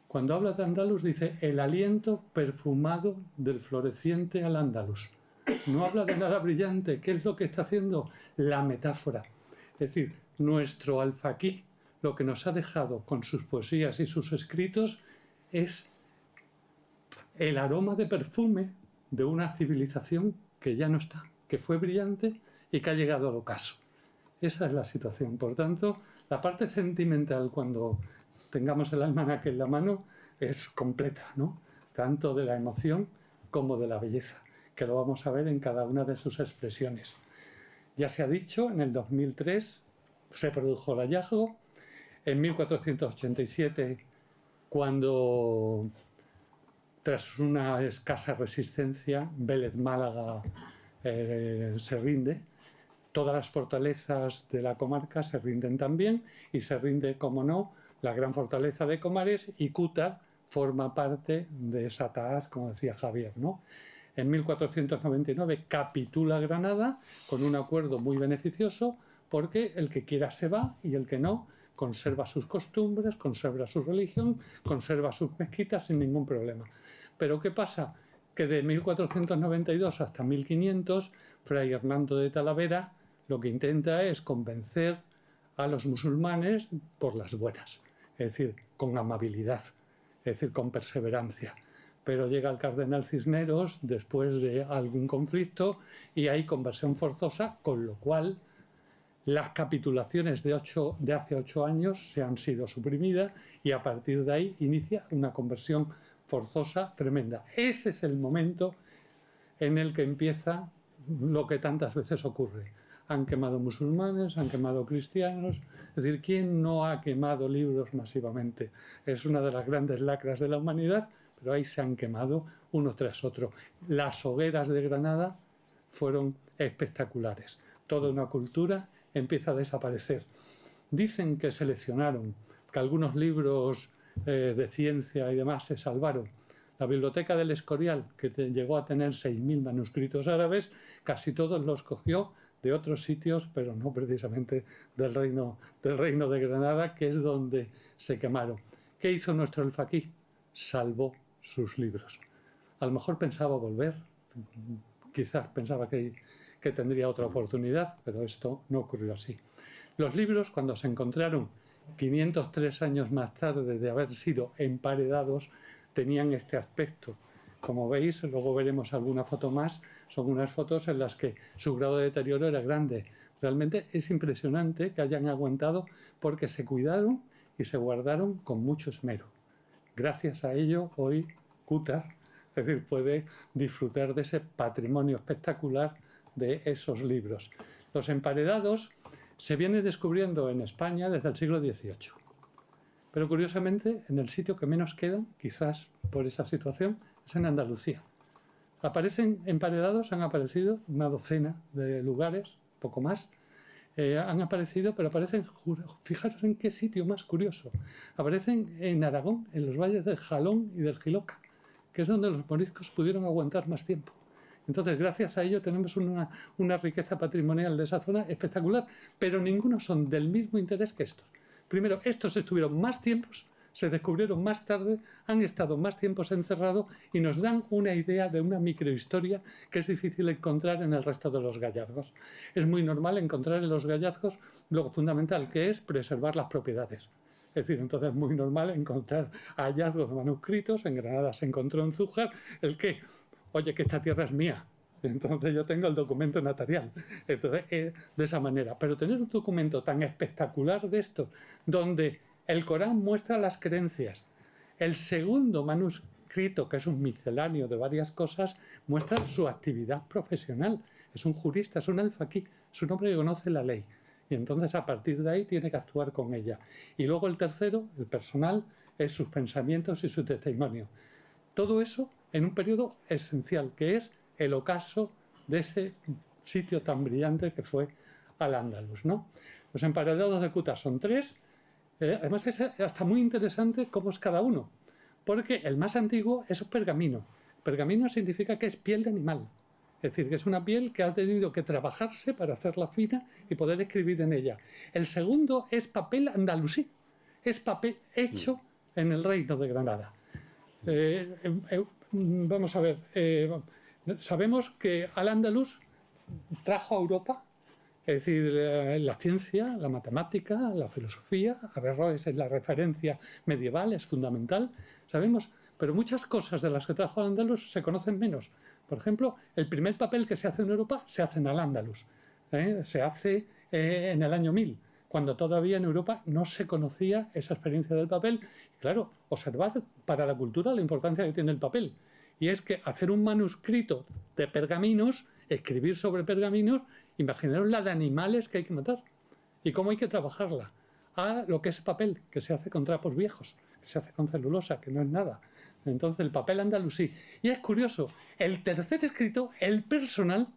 Cuando habla de Andalus dice el aliento perfumado del floreciente al Andalus. No habla de nada brillante. ¿Qué es lo que está haciendo? La metáfora. Es decir, nuestro alfaquí, lo que nos ha dejado con sus poesías y sus escritos, es el aroma de perfume de una civilización que ya no está, que fue brillante y que ha llegado al ocaso. Esa es la situación. Por tanto, la parte sentimental, cuando tengamos el almanaque en la mano, es completa, ¿no? Tanto de la emoción como de la belleza, que lo vamos a ver en cada una de sus expresiones. Ya se ha dicho, en el 2003 se produjo el hallazgo, en 1487, cuando tras una escasa resistencia, Vélez Málaga se rinde. Todas las fortalezas de la comarca se rinden también y se rinde, como no, la gran fortaleza de Comares, y Cútar forma parte de esa taaz, como decía Javier, ¿no? En 1499 capitula Granada con un acuerdo muy beneficioso porque el que quiera se va y el que no conserva sus costumbres, conserva su religión, conserva sus mezquitas sin ningún problema. Pero ¿qué pasa? Que de 1492 hasta 1500, Fray Hernando de Talavera lo que intenta es convencer a los musulmanes por las buenas, es decir, con amabilidad, es decir, con perseverancia. Pero llega el cardenal Cisneros después de algún conflicto y hay conversión forzosa, con lo cual las capitulaciones de hace 8 años se han sido suprimidas y a partir de ahí inicia una conversión forzosa tremenda. Ese es el momento en el que empieza lo que tantas veces ocurre. Han quemado musulmanes, han quemado cristianos. Es decir, ¿quién no ha quemado libros masivamente? Es una de las grandes lacras de la humanidad, pero ahí se han quemado uno tras otro. Las hogueras de Granada fueron espectaculares. Toda una cultura empieza a desaparecer. Dicen que seleccionaron, que algunos libros de ciencia y demás se salvaron. La biblioteca del Escorial, que llegó a tener 6.000 manuscritos árabes, casi todos los cogió de otros sitios, pero no precisamente del reino de Granada, que es donde se quemaron. ¿Qué hizo nuestro alfaquí? Salvó sus libros. A lo mejor pensaba volver, quizás pensaba que tendría otra oportunidad, pero esto no ocurrió así. Los libros, cuando se encontraron 503 años más tarde de haber sido emparedados, tenían este aspecto. Como veis, luego veremos alguna foto más, son unas fotos en las que su grado de deterioro era grande. Realmente es impresionante que hayan aguantado porque se cuidaron y se guardaron con mucho esmero. Gracias a ello, hoy Cútar, es decir, puede disfrutar de ese patrimonio espectacular de esos libros. Los emparedados se vienen descubriendo en España desde el siglo XVIII. Pero curiosamente, en el sitio que menos quedan, quizás por esa situación, es en Andalucía. Aparecen emparedados, han aparecido una docena de lugares, poco más, han aparecido, pero aparecen, fijaros en qué sitio más curioso, aparecen en Aragón, en los valles del Jalón y del Jiloca, que es donde los moriscos pudieron aguantar más tiempo. Entonces, gracias a ello tenemos una riqueza patrimonial de esa zona espectacular, pero ninguno son del mismo interés que estos. Primero, estos estuvieron más tiempos, se descubrieron más tarde, han estado más tiempos encerrados y nos dan una idea de una microhistoria que es difícil encontrar en el resto de los hallazgos. Es muy normal encontrar en los hallazgos lo fundamental, que es preservar las propiedades. Es decir, entonces es muy normal encontrar hallazgos de manuscritos. En Granada se encontró en Zújar el que, oye, que esta tierra es mía. Entonces yo tengo el documento notarial. Entonces, de esa manera. Pero tener un documento tan espectacular de esto, donde el Corán muestra las creencias, el segundo manuscrito, que es un misceláneo de varias cosas, muestra su actividad profesional. Es un jurista, es un alfaquí, es un hombre que conoce la ley. Y entonces a partir de ahí tiene que actuar con ella. Y luego el tercero, el personal, es sus pensamientos y su testimonio. Todo eso en un periodo esencial, que es el ocaso de ese sitio tan brillante que fue Al-Ándalus, ¿no? Los emparedados de Cútar son 3. Además es hasta muy interesante cómo es cada uno, porque el más antiguo es un pergamino. Pergamino significa que es piel de animal. Es decir, que es una piel que ha tenido que trabajarse para hacerla fina y poder escribir en ella. El segundo es papel andalusí. Es papel hecho en el reino de Granada. Vamos a ver. Sabemos que Al-Ándalus trajo a Europa, es decir, la ciencia, la matemática, la filosofía. Averroes es la referencia medieval, es fundamental. Sabemos, pero muchas cosas de las que trajo Al-Ándalus se conocen menos. Por ejemplo, el primer papel que se hace en Europa se hace en Al-Ándalus. Se hace en el año 1000, cuando todavía en Europa no se conocía esa experiencia del papel. Claro, observad para la cultura la importancia que tiene el papel. y es que hacer un manuscrito de pergaminos, escribir sobre pergaminos, imaginaros la de animales que hay que matar y cómo hay que trabajarla, a lo que es papel, que se hace con trapos viejos, que se hace con celulosa, que no es nada. Entonces el papel andalusí. Y es curioso, el tercer escrito, el personal,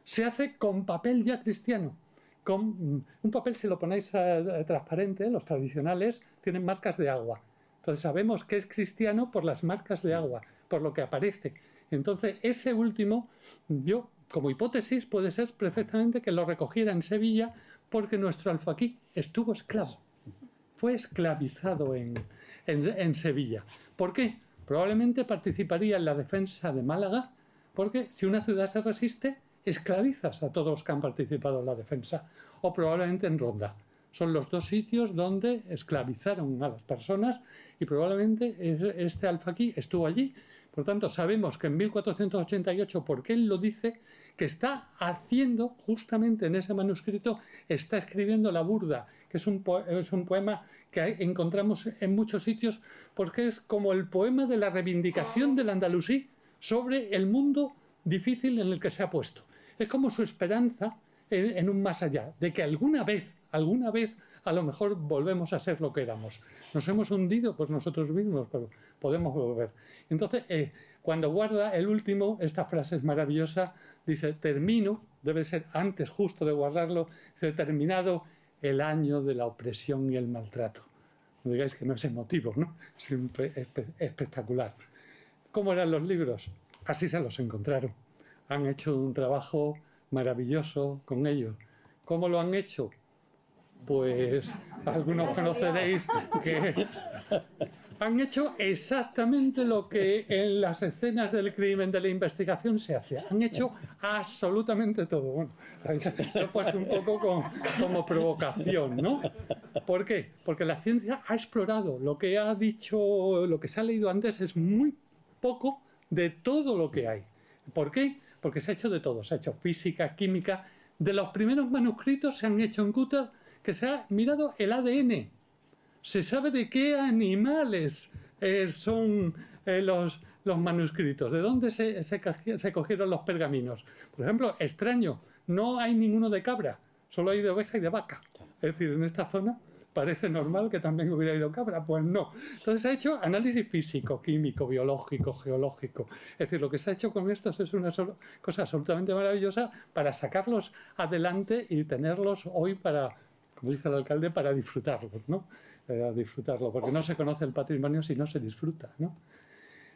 se hace con papel ya cristiano. Con un papel, si lo ponéis transparente, los tradicionales tienen marcas de agua. Entonces sabemos que es cristiano por las marcas de agua, por lo que aparece. Entonces ese último, yo como hipótesis puede ser perfectamente que lo recogiera en Sevilla porque nuestro alfaquí estuvo esclavo. Fue esclavizado en Sevilla. ¿Por qué? Probablemente participaría en la defensa de Málaga, porque si una ciudad se resiste, esclavizas a todos los que han participado en la defensa, o probablemente en Ronda. Son los dos sitios donde esclavizaron a las personas y probablemente este alfaquí estuvo allí. Por tanto, sabemos que en 1488, porque él lo dice, que está haciendo, justamente en ese manuscrito, está escribiendo la Burda, que es un poema que encontramos en muchos sitios, porque es como el poema de la reivindicación del andalusí sobre el mundo difícil en el que se ha puesto. Es como su esperanza en un más allá, de que alguna vez, a lo mejor volvemos a ser lo que éramos. Nos hemos hundido por nosotros mismos, pero podemos volver. Entonces, cuando guarda el último, esta frase es maravillosa, dice, termino, debe ser antes justo de guardarlo, dice, terminado el año de la opresión y el maltrato. No digáis que no es emotivo, ¿no? Siempre espectacular. ¿Cómo eran los libros? Así se los encontraron. Han hecho un trabajo maravilloso con ellos. ¿Cómo lo han hecho? Pues algunos conoceréis que han hecho exactamente lo que en las escenas del crimen de la investigación se hacía. Han hecho absolutamente todo. Bueno, lo he puesto un poco como provocación, ¿no? ¿Por qué? Porque la ciencia ha explorado lo que ha dicho, lo que se ha leído antes es muy poco de todo lo que hay. ¿Por qué? Porque se ha hecho de todo. Se ha hecho física, química. De los primeros manuscritos se han hecho en Cúter que se ha mirado el ADN. Se sabe de qué animales son los manuscritos, de dónde se cogieron los pergaminos. Por ejemplo, extraño, no hay ninguno de cabra, solo hay de oveja y de vaca. Es decir, en esta zona parece normal que también hubiera ido cabra, pues no. Entonces se ha hecho análisis físico, químico, biológico, geológico. Es decir, lo que se ha hecho con estos es una cosa absolutamente maravillosa para sacarlos adelante y tenerlos hoy para, como dice el alcalde, para disfrutarlos, ¿no? Disfrutarlo, porque no se conoce el patrimonio si no se disfruta, ¿no?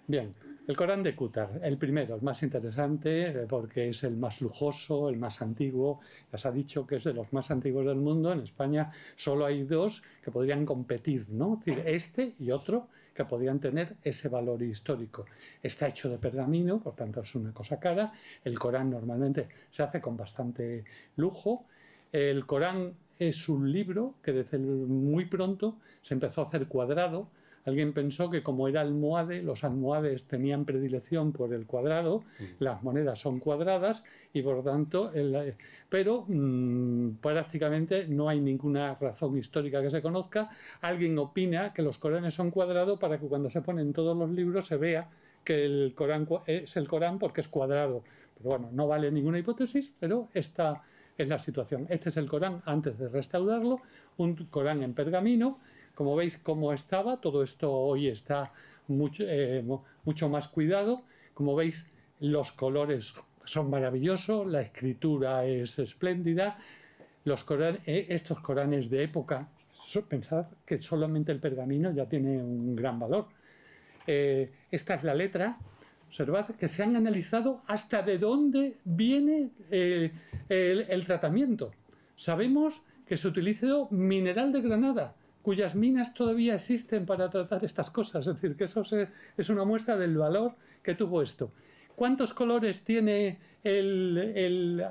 Bien, el Corán de Qutr, el primero, el más interesante, porque es el más lujoso, el más antiguo. Ya se ha dicho que es de los más antiguos del mundo. En España solo hay dos que podrían competir, ¿no? Es decir, este y otro que podrían tener ese valor histórico. Está hecho de pergamino, por tanto es una cosa cara. El Corán normalmente se hace con bastante lujo. El Corán es un libro que desde muy pronto se empezó a hacer cuadrado. Alguien pensó que como era almohade, los almohades tenían predilección por el cuadrado, las monedas son cuadradas y por lo tanto, pero prácticamente no hay ninguna razón histórica que se conozca. Alguien opina que los Coranes son cuadrados para que cuando se ponen todos los libros se vea que el Corán es el Corán porque es cuadrado. Pero bueno, no vale ninguna hipótesis, pero esta es la situación. Este es el Corán antes de restaurarlo, un Corán en pergamino. Como veis cómo estaba, todo esto hoy está mucho más cuidado. Como veis, los colores son maravillosos, la escritura es espléndida. Estos Coranes de época, pensad que solamente el pergamino ya tiene un gran valor. Esta es la letra. Observad que se han analizado hasta de dónde viene el tratamiento. Sabemos que se utilizó mineral de Granada, cuyas minas todavía existen para tratar estas cosas. Es decir, que eso es una muestra del valor que tuvo esto. ¿Cuántos colores tiene el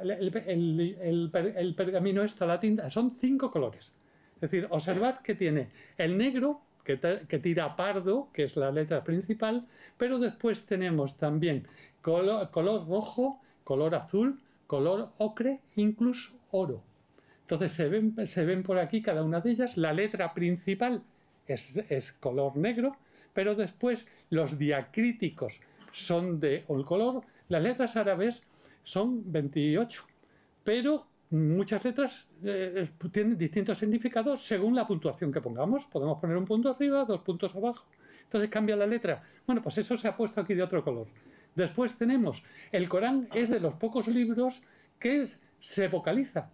pergamino esto, la tinta? Son 5 colores. Es decir, observad que tiene el negro, que tira a pardo, que es la letra principal, pero después tenemos también color rojo, color azul, color ocre, incluso oro. Entonces se ven por aquí cada una de ellas. La letra principal es color negro, pero después los diacríticos, son o el color, las letras árabes son 28, pero muchas letras tienen distintos significados según la puntuación que pongamos. Podemos poner un punto arriba, 2 puntos abajo, entonces cambia la letra. Bueno, pues eso se ha puesto aquí de otro color. Después tenemos, el Corán es de los pocos libros que se vocaliza,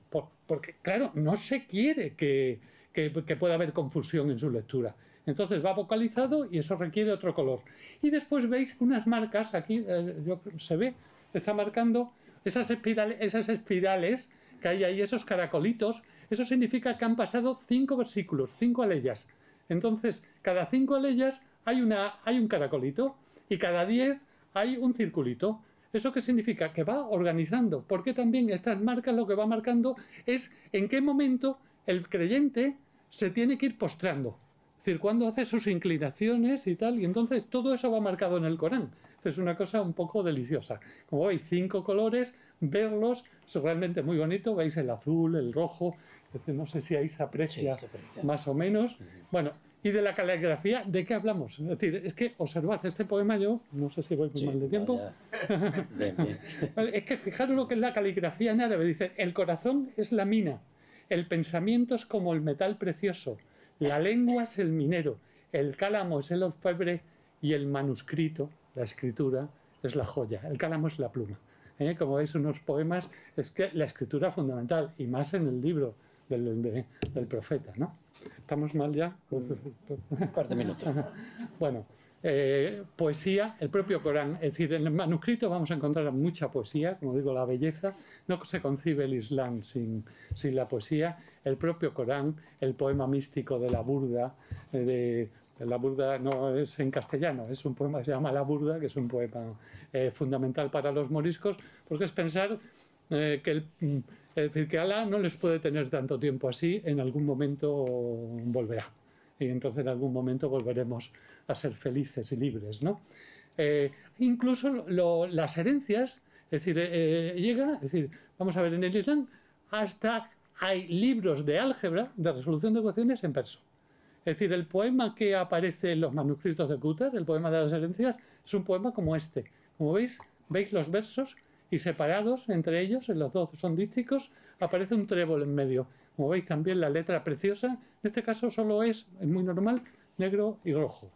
porque claro, no se quiere que pueda haber confusión en su lectura. Entonces va vocalizado y eso requiere otro color. Y después veis unas marcas, aquí se ve, está marcando esas espirales que hay ahí, esos caracolitos. Eso significa que han pasado 5 versículos, 5 aleyas. Entonces, cada 5 aleyas hay un caracolito y cada 10 hay un circulito. ¿Eso qué significa? Que va organizando, porque también estas marcas lo que va marcando es en qué momento el creyente se tiene que ir postrando. Es decir, cuando hace sus inclinaciones y tal, y entonces todo eso va marcado en el Corán. Es una cosa un poco deliciosa. Como veis, 5 colores, verlos es realmente muy bonito. Veis el azul, el rojo, no sé si ahí se aprecia, sí, más o menos. Bueno, y de la caligrafía, ¿de qué hablamos? Es decir, es que observad este poema, yo no sé si voy muy mal de tiempo. Bien, bien. Es que fijaros lo que es la caligrafía en árabe. Dice, el corazón es la mina, el pensamiento es como el metal precioso, la lengua es el minero, el cálamo es el orfebre y el manuscrito, la escritura, es la joya. El cálamo es la pluma. Como veis, unos poemas, es que la escritura es fundamental, y más en el libro del profeta, ¿no? ¿Estamos mal ya? Un par de minutos. Bueno, poesía, el propio Corán. Es decir, en el manuscrito vamos a encontrar mucha poesía, como digo, la belleza. No se concibe el Islam sin la poesía. El propio Corán, el poema místico de la Burda, la Burda no es en castellano, es un poema que se llama La Burda, que es un poema fundamental para los moriscos, porque es pensar es decir, que Alá no les puede tener tanto tiempo así, en algún momento volverá. Y entonces en algún momento volveremos a ser felices y libres, ¿no? Incluso las herencias, es decir, es decir, vamos a ver, en el Islam hasta hay libros de álgebra, de resolución de ecuaciones en verso. Es decir, el poema que aparece en los manuscritos de Qutr, el poema de las herencias, es un poema como este. Como veis los versos y separados entre ellos, en los dos son dísticos, aparece un trébol en medio. Como veis también la letra preciosa, en este caso solo es muy normal, negro y rojo.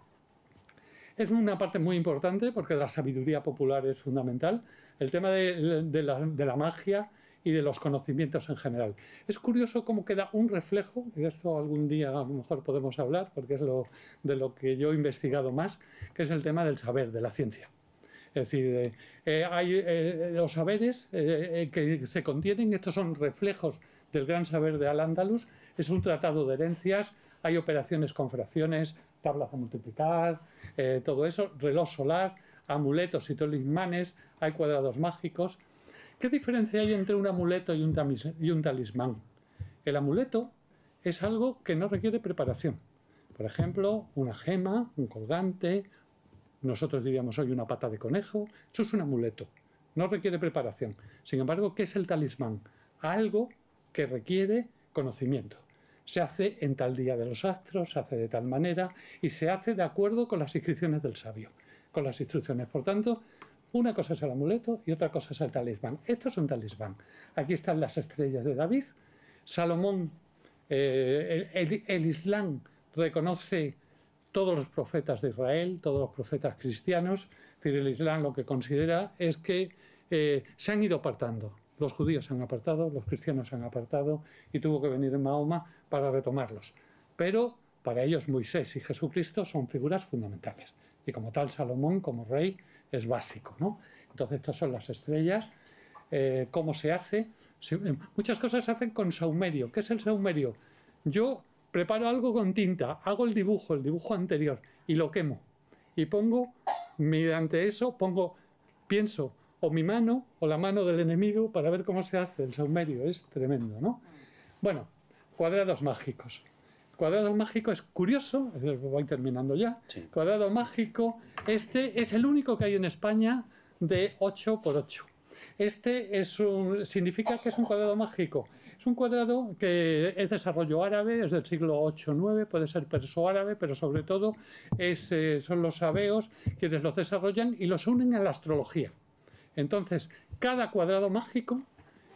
Es una parte muy importante porque la sabiduría popular es fundamental. El tema de la magia y de los conocimientos en general. Es curioso cómo queda un reflejo, y de esto algún día a lo mejor podemos hablar, porque es de lo que yo he investigado más, que es el tema del saber, de la ciencia. Es decir, hay los saberes que se contienen, estos son reflejos del gran saber de Al-Ándalus, es un tratado de herencias, hay operaciones con fracciones, tablas de multiplicar, todo eso, reloj solar, amuletos y talismanes, hay cuadrados mágicos. ¿Qué diferencia hay entre un amuleto y un talismán? El amuleto es algo que no requiere preparación. Por ejemplo, una gema, un colgante, nosotros diríamos hoy una pata de conejo, eso es un amuleto, no requiere preparación. Sin embargo, ¿qué es el talismán? Algo que requiere conocimiento. Se hace en tal día de los astros, se hace de tal manera y se hace de acuerdo con las inscripciones del sabio, con las instrucciones. Por tanto, una cosa es el amuleto y otra cosa es el talismán. Esto es un talismán. Aquí están las estrellas de David. Salomón, el Islam reconoce todos los profetas de Israel, todos los profetas cristianos. Es decir, el Islam lo que considera es que se han ido apartando. Los judíos se han apartado, los cristianos se han apartado y tuvo que venir Mahoma para retomarlos. Pero para ellos Moisés y Jesucristo son figuras fundamentales. Y como tal, Salomón, como rey, es básico, ¿no? Entonces, estas son las estrellas. ¿Cómo se hace? Muchas cosas se hacen con saumerio. ¿Qué es el saumerio? Yo preparo algo con tinta, hago el dibujo anterior, y lo quemo. Y pongo, mediante eso, pienso o mi mano o la mano del enemigo para ver cómo se hace el saumerio. Es tremendo, ¿no? Bueno, cuadrados mágicos. Cuadrado mágico es curioso, voy terminando ya. Sí. Cuadrado mágico, este es el único que hay en España de 8 por 8. Significa que es un cuadrado mágico. Es un cuadrado que es desarrollo árabe, es del siglo 8-9, puede ser perso-árabe, pero sobre todo son los sabeos quienes los desarrollan y los unen a la astrología. Entonces, cada cuadrado mágico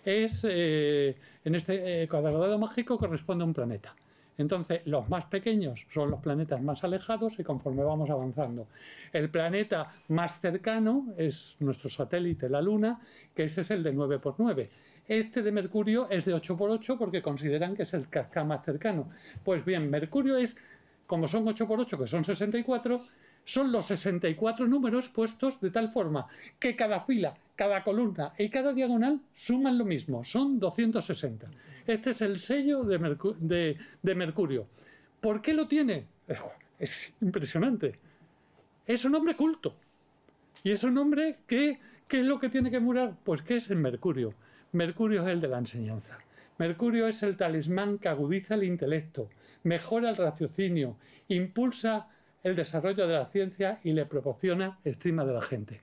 en este cuadrado mágico corresponde a un planeta. Entonces, los más pequeños son los planetas más alejados y conforme vamos avanzando. El planeta más cercano es nuestro satélite, la Luna, que ese es el de 9×9. Este de Mercurio es de 8×8 porque consideran que es el que está más cercano. Pues bien, Mercurio es, como son 8×8, que son 64, son los 64 números puestos de tal forma que cada fila, cada columna y cada diagonal suman lo mismo, son 260. Este es el sello de Mercurio. ¿Por qué lo tiene? Es impresionante. Es un hombre culto. Y es un hombre que, ¿qué es lo que tiene que murar? Pues que es el Mercurio. Mercurio es el de la enseñanza. Mercurio es el talismán que agudiza el intelecto, mejora el raciocinio, impulsa el desarrollo de la ciencia y le proporciona estima de la gente.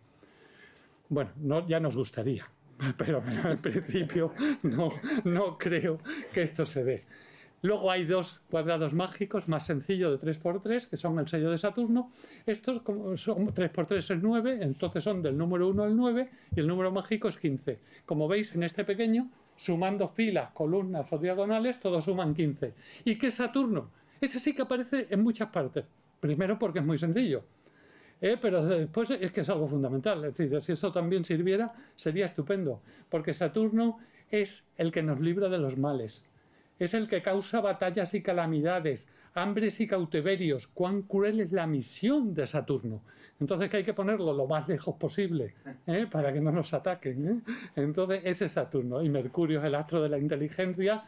Bueno, ya nos gustaría, pero en principio no creo que esto se dé. Luego hay dos cuadrados mágicos más sencillos de 3×3, que son el sello de Saturno. Estos son 3×3 es 9, entonces son del número 1 al 9 y el número mágico es 15. Como veis en este pequeño, sumando filas, columnas o diagonales, todos suman 15. ¿Y qué es Saturno? Ese sí que aparece en muchas partes. Primero porque es muy sencillo, pero después es que es algo fundamental. Es decir, si eso también sirviera, sería estupendo. Porque Saturno es el que nos libra de los males. Es el que causa batallas y calamidades, hambres y cautiverios. Cuán cruel es la misión de Saturno. Entonces que hay que ponerlo lo más lejos posible, para que no nos ataquen. Entonces ese es Saturno. Y Mercurio es el astro de la inteligencia.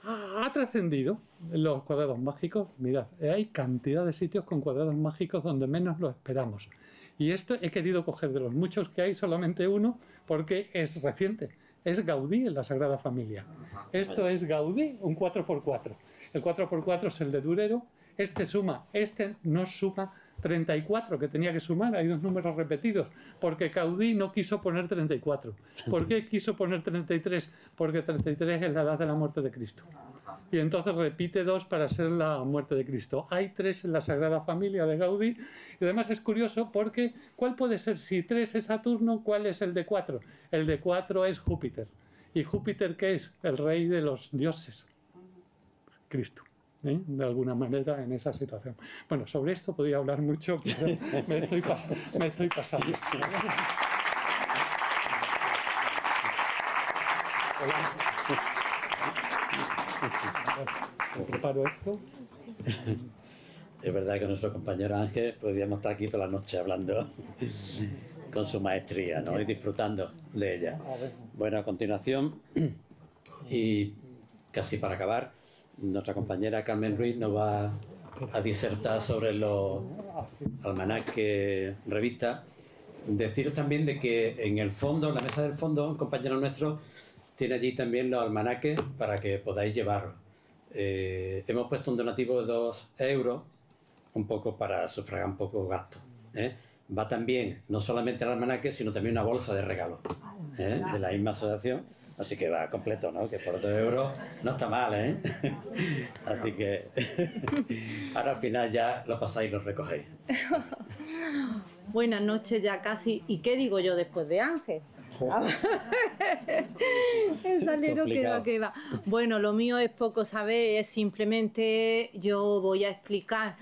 Ha trascendido los cuadrados mágicos. Mirad, hay cantidad de sitios con cuadrados mágicos donde menos lo esperamos. Y esto he querido coger de los muchos que hay solamente uno porque es reciente. Es Gaudí en la Sagrada Familia. Esto es Gaudí, un 4×4. El 4×4 es el de Durero. Este no suma 34, que tenía que sumar. Hay dos números repetidos. Porque Gaudí no quiso poner 34. ¿Por qué quiso poner 33? Porque 33 es la edad de la muerte de Cristo. Y entonces repite 2 para ser la muerte de Cristo. Hay 3 en la Sagrada Familia de Gaudí. Y además es curioso porque ¿cuál puede ser? Si 3 es Saturno, ¿cuál es el de 4? El de 4 es Júpiter. ¿Y Júpiter qué es? El rey de los dioses. Cristo. De alguna manera en esa situación. Bueno, sobre esto podría hablar mucho, pero me estoy pasando. Preparo esto. Es verdad que nuestro compañero Ángel podríamos estar aquí toda la noche hablando con su maestría, ¿no? Y disfrutando de ella. Bueno, a continuación, y casi para acabar, nuestra compañera Carmen Ruiz nos va a disertar sobre los almanaques revistas. Deciros también de que en el fondo, en la mesa del fondo, un compañero nuestro tiene allí también los almanaques para que podáis llevarlos. Hemos puesto un donativo de 2 euros, un poco para sufragar un poco gastos. Va también, no solamente el almanaque, sino también una bolsa de regalo de la misma asociación. Así que va completo, ¿no? Que por 2 euros no está mal, ¿eh? Así que ahora al final ya lo pasáis y lo recogéis. Buenas noches ya casi. ¿Y qué digo yo después de Ángel? El salero que va. Bueno, lo mío es poco saber, es simplemente yo voy a explicar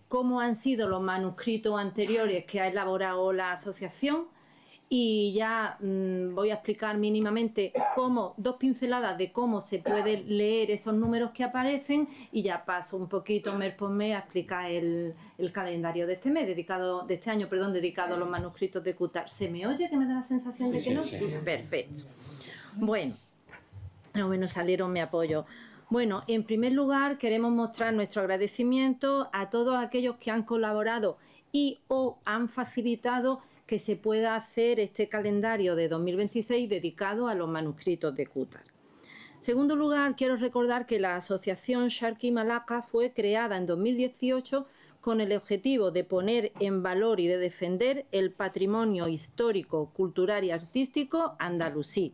cómo han sido los manuscritos anteriores que ha elaborado la asociación. Y ya voy a explicar mínimamente dos pinceladas de cómo se puede leer esos números que aparecen y ya paso un poquito mes por mes a explicar el calendario de este mes, dedicado a los manuscritos de Cútar. ¿Se me oye? Que me da la sensación de que no. Sí, perfecto. Bueno, salieron mi apoyo. Bueno, en primer lugar queremos mostrar nuestro agradecimiento a todos aquellos que han colaborado y o han facilitado que se pueda hacer este calendario de 2026 dedicado a los manuscritos de Cútar. En segundo lugar, quiero recordar que la asociación Sharqi Malacca fue creada en 2018 con el objetivo de poner en valor y de defender el patrimonio histórico, cultural y artístico andalusí.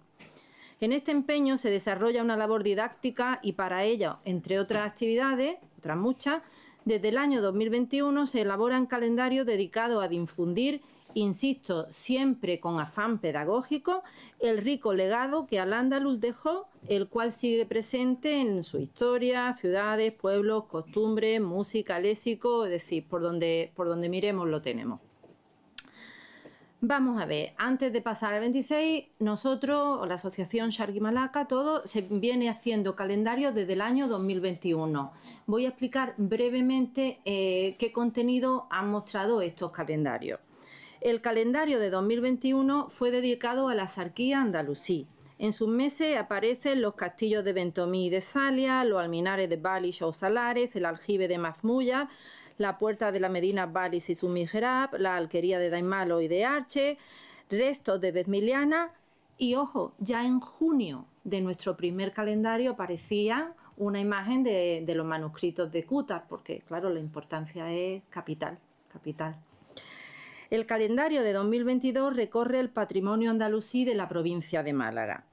En este empeño se desarrolla una labor didáctica y para ello, entre otras actividades, otras muchas, desde el año 2021 se elaboran calendarios dedicados a difundir, insisto, siempre con afán pedagógico, el rico legado que Al-Ándalus dejó, el cual sigue presente en su historia, ciudades, pueblos, costumbres, música, léxico, es decir, por donde miremos lo tenemos. Vamos a ver, antes de pasar al 26, nosotros, o la Asociación Sharqi Malaka, todo se viene haciendo calendario desde el año 2021. Voy a explicar brevemente qué contenido han mostrado estos calendarios. El calendario de 2021 fue dedicado a la Sarquía andalusí. En sus meses aparecen los castillos de Ventomí y de Zalia, los alminares de Balis o Salares, el aljibe de Mazmuya, la puerta de la Medina Balis y su mihrab, la alquería de Daimalo y de Arche, restos de Bezmiliana y, ojo, ya en junio de nuestro primer calendario aparecía una imagen de los manuscritos de Cútar, porque, claro, la importancia es capital. El calendario de 2022 recorre el patrimonio andalusí de la provincia de Málaga.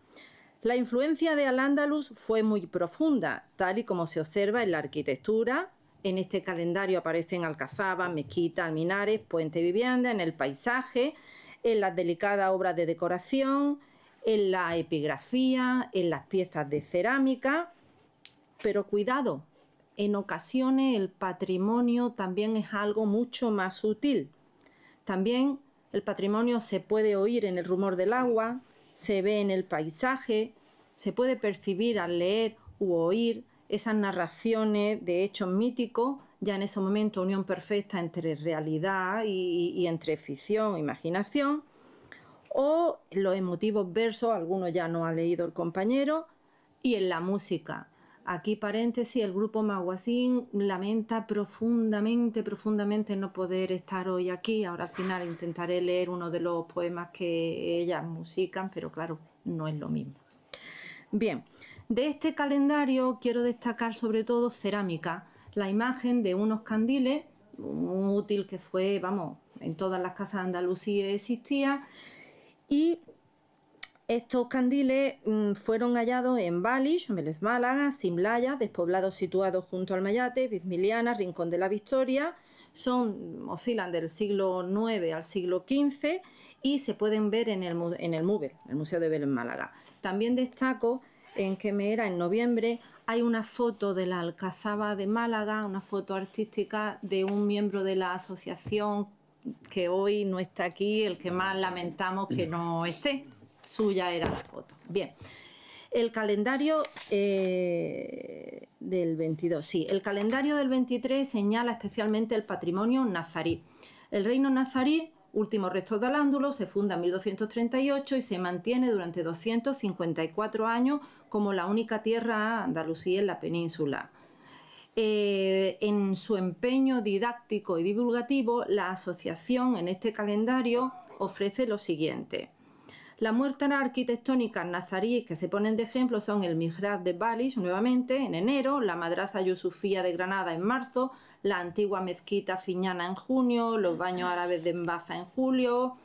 La influencia de Al-Ándalus fue muy profunda, tal y como se observa en la arquitectura. En este calendario aparecen alcazabas, mezquitas, alminares, puente, vivienda, en el paisaje, en las delicadas obras de decoración, en la epigrafía, en las piezas de cerámica. Pero cuidado, en ocasiones el patrimonio también es algo mucho más sutil. También el patrimonio se puede oír en el rumor del agua, se ve en el paisaje, se puede percibir al leer u oír esas narraciones de hechos míticos, ya en ese momento unión perfecta entre realidad y entre ficción e imaginación, o los emotivos versos, algunos ya no ha leído el compañero, y en la música. Aquí, paréntesis, el grupo Maguasín lamenta profundamente no poder estar hoy aquí. Ahora al final intentaré leer uno de los poemas que ellas musican, pero claro, no es lo mismo. Bien, de este calendario quiero destacar sobre todo cerámica, la imagen de unos candiles, un útil que fue, vamos, en todas las casas de Andalucía existía, y estos candiles fueron hallados en Balis, Vélez Málaga, Simlaya, despoblados situados junto al Mayate, Bizmiliana, Rincón de la Victoria, oscilan del siglo IX al siglo XV y se pueden ver en el MUVE, el Museo de Vélez Málaga. También destaco en noviembre, hay una foto de la Alcazaba de Málaga, una foto artística de un miembro de la asociación que hoy no está aquí, el que más lamentamos que no esté. Suya era la foto. Bien, el calendario del 22, sí, el calendario del 23 señala especialmente el patrimonio nazarí. El reino nazarí, últimos restos de Al-Ándalus, se funda en 1238 y se mantiene durante 254 años como la única tierra andalusí en la península. En su empeño didáctico y divulgativo, la asociación en este calendario ofrece lo siguiente. Las muestras arquitectónicas nazaríes que se ponen de ejemplo son el mihrab de Balis, nuevamente, en enero, la madrasa Yusufía de Granada en marzo, la antigua mezquita fiñana en junio, los baños árabes de Embaza en julio,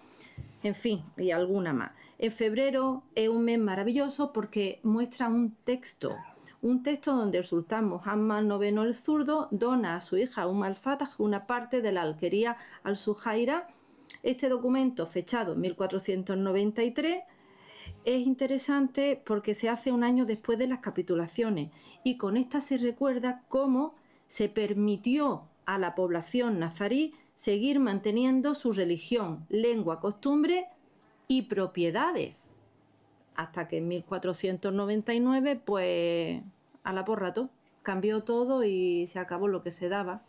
en fin, y alguna más. En febrero es un mes maravilloso porque muestra un texto donde el sultán Muhammad IX el Zurdo dona a su hija al-Fatah una parte de la alquería al-Sujaira. Este documento, fechado en 1493, es interesante porque se hace un año después de las capitulaciones y con esta se recuerda cómo se permitió a la población nazarí seguir manteniendo su religión, lengua, costumbre y propiedades. Hasta que en 1499, pues, a la porra todo, cambió todo y se acabó lo que se daba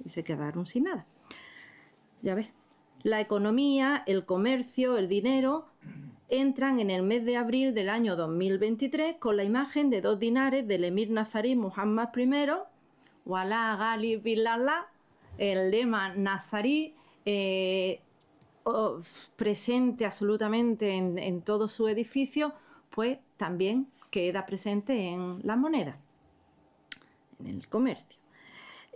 y se quedaron sin nada. Ya ves, la economía, el comercio, el dinero entran en el mes de abril del año 2023 con la imagen de 2 dinares del emir nazarí Muhammad I, Walá Gali Billallah, el lema nazarí presente absolutamente en todo su edificio, pues también queda presente en la moneda, en el comercio.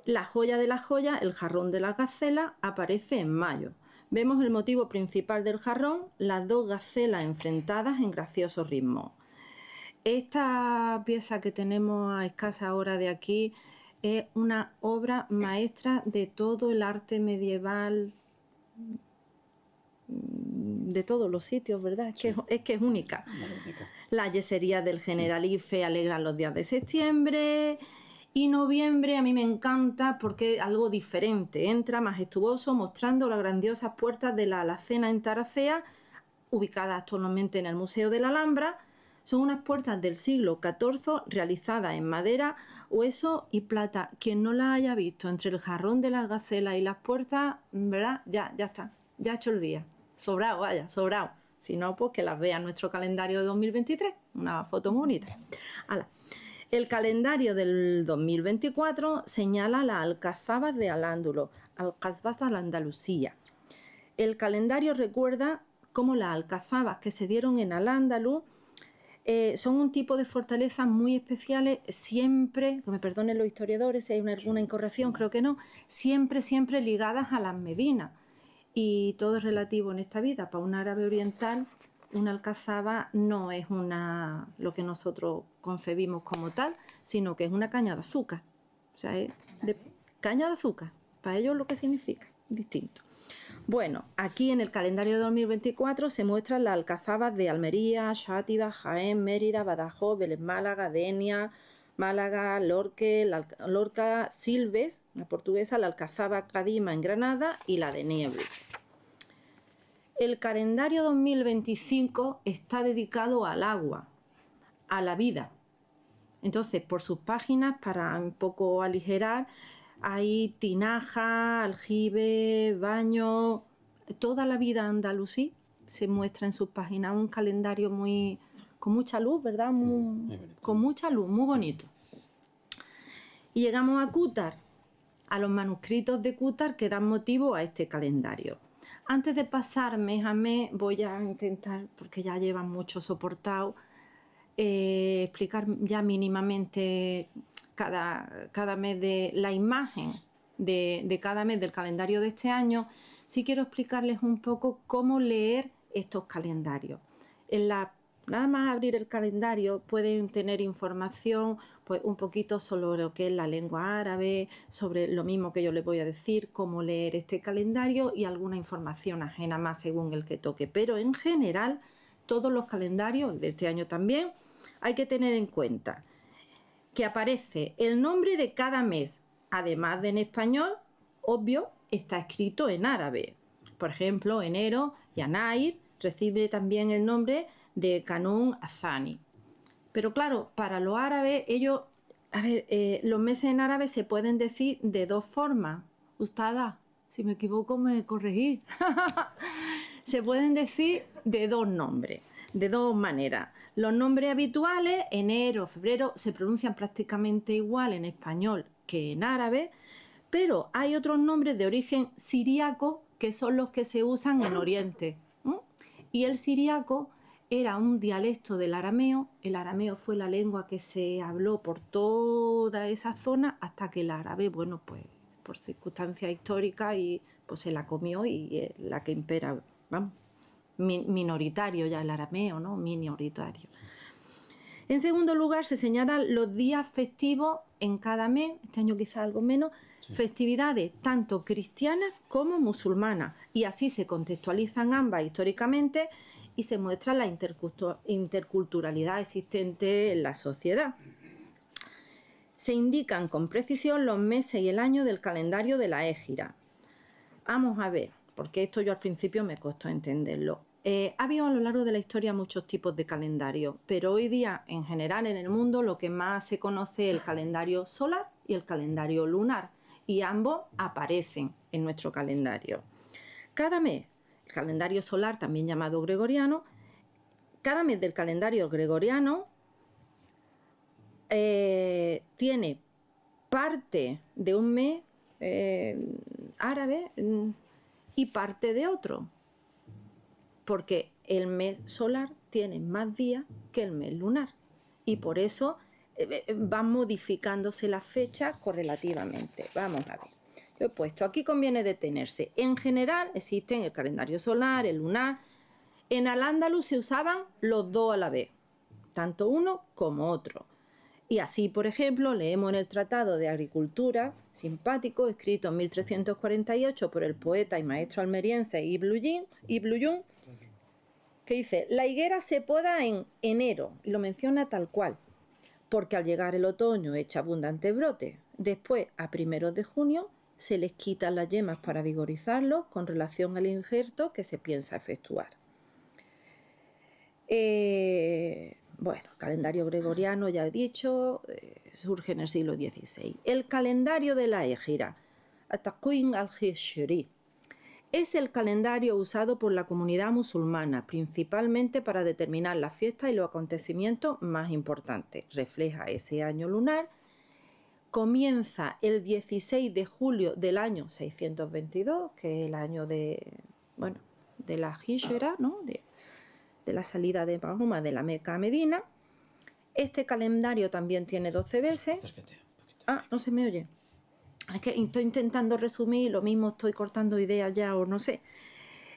La joya de la joya, el jarrón de la gacela, aparece en mayo. Vemos el motivo principal del jarrón, las dos gacelas enfrentadas en gracioso ritmo. Esta pieza que tenemos a escasa hora de aquí es una obra maestra de todo el arte medieval, de todos los sitios, ¿verdad? Es que es única. Las yeserías del Generalife alegran los días de septiembre. Y noviembre a mí me encanta porque es algo diferente, entra majestuoso mostrando las grandiosas puertas de la alacena en Taracea, ubicadas actualmente en el Museo de la Alhambra. Son unas puertas del siglo XIV realizadas en madera, hueso y plata. Quien no las haya visto entre el jarrón de las gacelas y las puertas, ¿verdad? Ya está, ya ha hecho el día. Sobrado, vaya, sobrado. Si no, pues que las vea en nuestro calendario de 2023, una foto muy bonita. ¡Hala! El calendario del 2024 señala las alcazabas de Al-Ándulo, alcazabas al Andalusía. El calendario recuerda cómo las alcazabas que se dieron en Al-Ándalus son un tipo de fortalezas muy especiales, siempre, que me perdonen los historiadores si hay alguna incorrección, creo que no, siempre ligadas a las Medinas. Y todo es relativo en esta vida. Para un árabe oriental, una alcazaba no es lo que nosotros concebimos como tal, sino que es una caña de azúcar. O sea, es de caña de azúcar. Para ellos lo que significa, distinto. Bueno, aquí en el calendario de 2024 se muestran las alcazabas de Almería, Xàtiva, Jaén, Mérida, Badajoz, Vélez Málaga, Denia, Málaga, Lorca, Silves, la portuguesa, la alcazaba Cadima en Granada y la de Niebla. El calendario 2025 está dedicado al agua, a la vida. Entonces, por sus páginas, para un poco aligerar, hay tinaja, aljibe, baño, toda la vida andalusí se muestra en sus páginas. Un calendario con mucha luz, ¿verdad? Con mucha luz, muy bonito. Y llegamos a Cútar, a los manuscritos de Cútar que dan motivo a este calendario. Antes de pasar mes a mes, voy a intentar, porque ya llevan mucho soportado, explicar ya mínimamente cada mes de la imagen de cada mes del calendario de este año. Sí quiero explicarles un poco cómo leer estos calendarios. Nada más abrir el calendario pueden tener información pues un poquito sobre lo que es la lengua árabe, sobre lo mismo que yo les voy a decir, cómo leer este calendario y alguna información ajena más según el que toque. Pero en general, todos los calendarios de este año también hay que tener en cuenta que aparece el nombre de cada mes, además de en español, obvio, está escrito en árabe. Por ejemplo, enero, Yanair, recibe también el nombre de Kanun Azani. Pero claro, para los árabes, los meses en árabe se pueden decir de dos formas. Ustada, si me equivoco me corregís. Se pueden decir de dos nombres, de dos maneras. Los nombres habituales, enero, febrero, se pronuncian prácticamente igual en español que en árabe, pero hay otros nombres de origen siríaco que son los que se usan en Oriente. Y el siríaco era un dialecto del arameo. El arameo fue la lengua que se habló por toda esa zona hasta que el árabe, bueno, pues por circunstancias históricas y pues se la comió y es la que impera, vamos, minoritario ya el arameo, ¿no? Minoritario. En segundo lugar, se señalan los días festivos en cada mes, este año quizás algo menos, sí. Festividades tanto cristianas como musulmanas, y así se contextualizan ambas históricamente y se muestra la interculturalidad existente en la sociedad. Se indican con precisión los meses y el año del calendario de la Égira. Vamos a ver, porque esto yo al principio me costó entenderlo. Ha habido a lo largo de la historia muchos tipos de calendario, pero hoy día en general en el mundo lo que más se conoce es el calendario solar y el calendario lunar, y ambos aparecen en nuestro calendario. Cada mes, el calendario solar, también llamado gregoriano, cada mes del calendario gregoriano tiene parte de un mes árabe y parte de otro, porque el mes solar tiene más días que el mes lunar y por eso van modificándose las fechas correlativamente. Vamos a ver. Yo he puesto, aquí conviene detenerse. En general existen el calendario solar, el lunar. En Al-Ándalus se usaban los dos a la vez, tanto uno como otro. Y así, por ejemplo, leemos en el Tratado de Agricultura, simpático, escrito en 1348 por el poeta y maestro almeriense Ibn Jun, que dice, la higuera se poda en enero, y lo menciona tal cual, porque al llegar el otoño echa abundante brote. Después, a primeros de junio, se les quitan las yemas para vigorizarlos con relación al injerto que se piensa efectuar. Bueno, calendario gregoriano, ya he dicho, surge en el siglo XVI. El calendario de la Égira, At-Taqwim al-Hijri, es el calendario usado por la comunidad musulmana, principalmente para determinar las fiestas y los acontecimientos más importantes. Refleja ese año lunar. Comienza el 16 de julio del año 622, que es el año de la Hijra, ¿no? de la salida de Mahoma de la Meca a Medina. Este calendario también tiene 12 meses. Ah, no se me oye. Es que estoy intentando resumir, lo mismo estoy cortando ideas ya o no sé.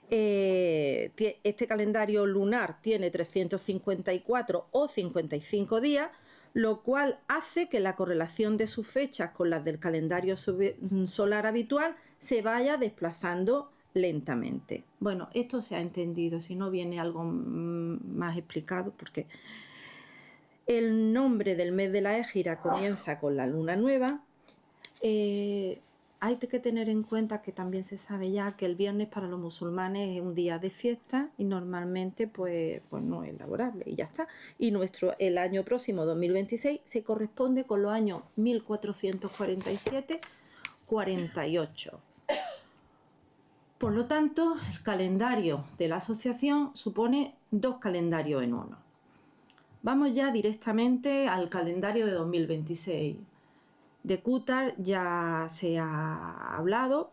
Este calendario lunar tiene 354 o 55 días, lo cual hace que la correlación de sus fechas con las del calendario solar habitual se vaya desplazando lentamente. Bueno, esto se ha entendido, si no viene algo más explicado, porque el nombre del mes de la Égira comienza con la luna nueva. Hay que tener en cuenta que también se sabe ya que el viernes para los musulmanes es un día de fiesta y normalmente pues no es laborable y ya está. Y el año próximo, 2026, se corresponde con los años 1447-48. Por lo tanto, el calendario de la asociación supone 2 calendarios en uno. Vamos ya directamente al calendario de 2026. De Qutár ya se ha hablado,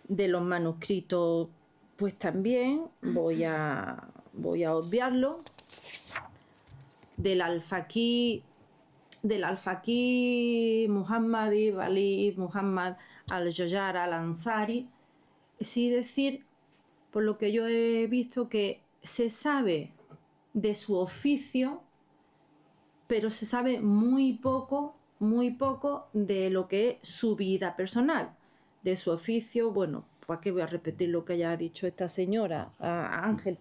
de los manuscritos pues también, voy a obviarlo. Del alfaquí Muhammad ibn Ali Muhammad al-Jayar al-Ansari, sí decir, por lo que yo he visto, que se sabe de su oficio, pero se sabe muy poco de lo que es su vida personal, de su oficio. Bueno, ¿para qué voy a repetir lo que ya ha dicho esta señora? Ángel,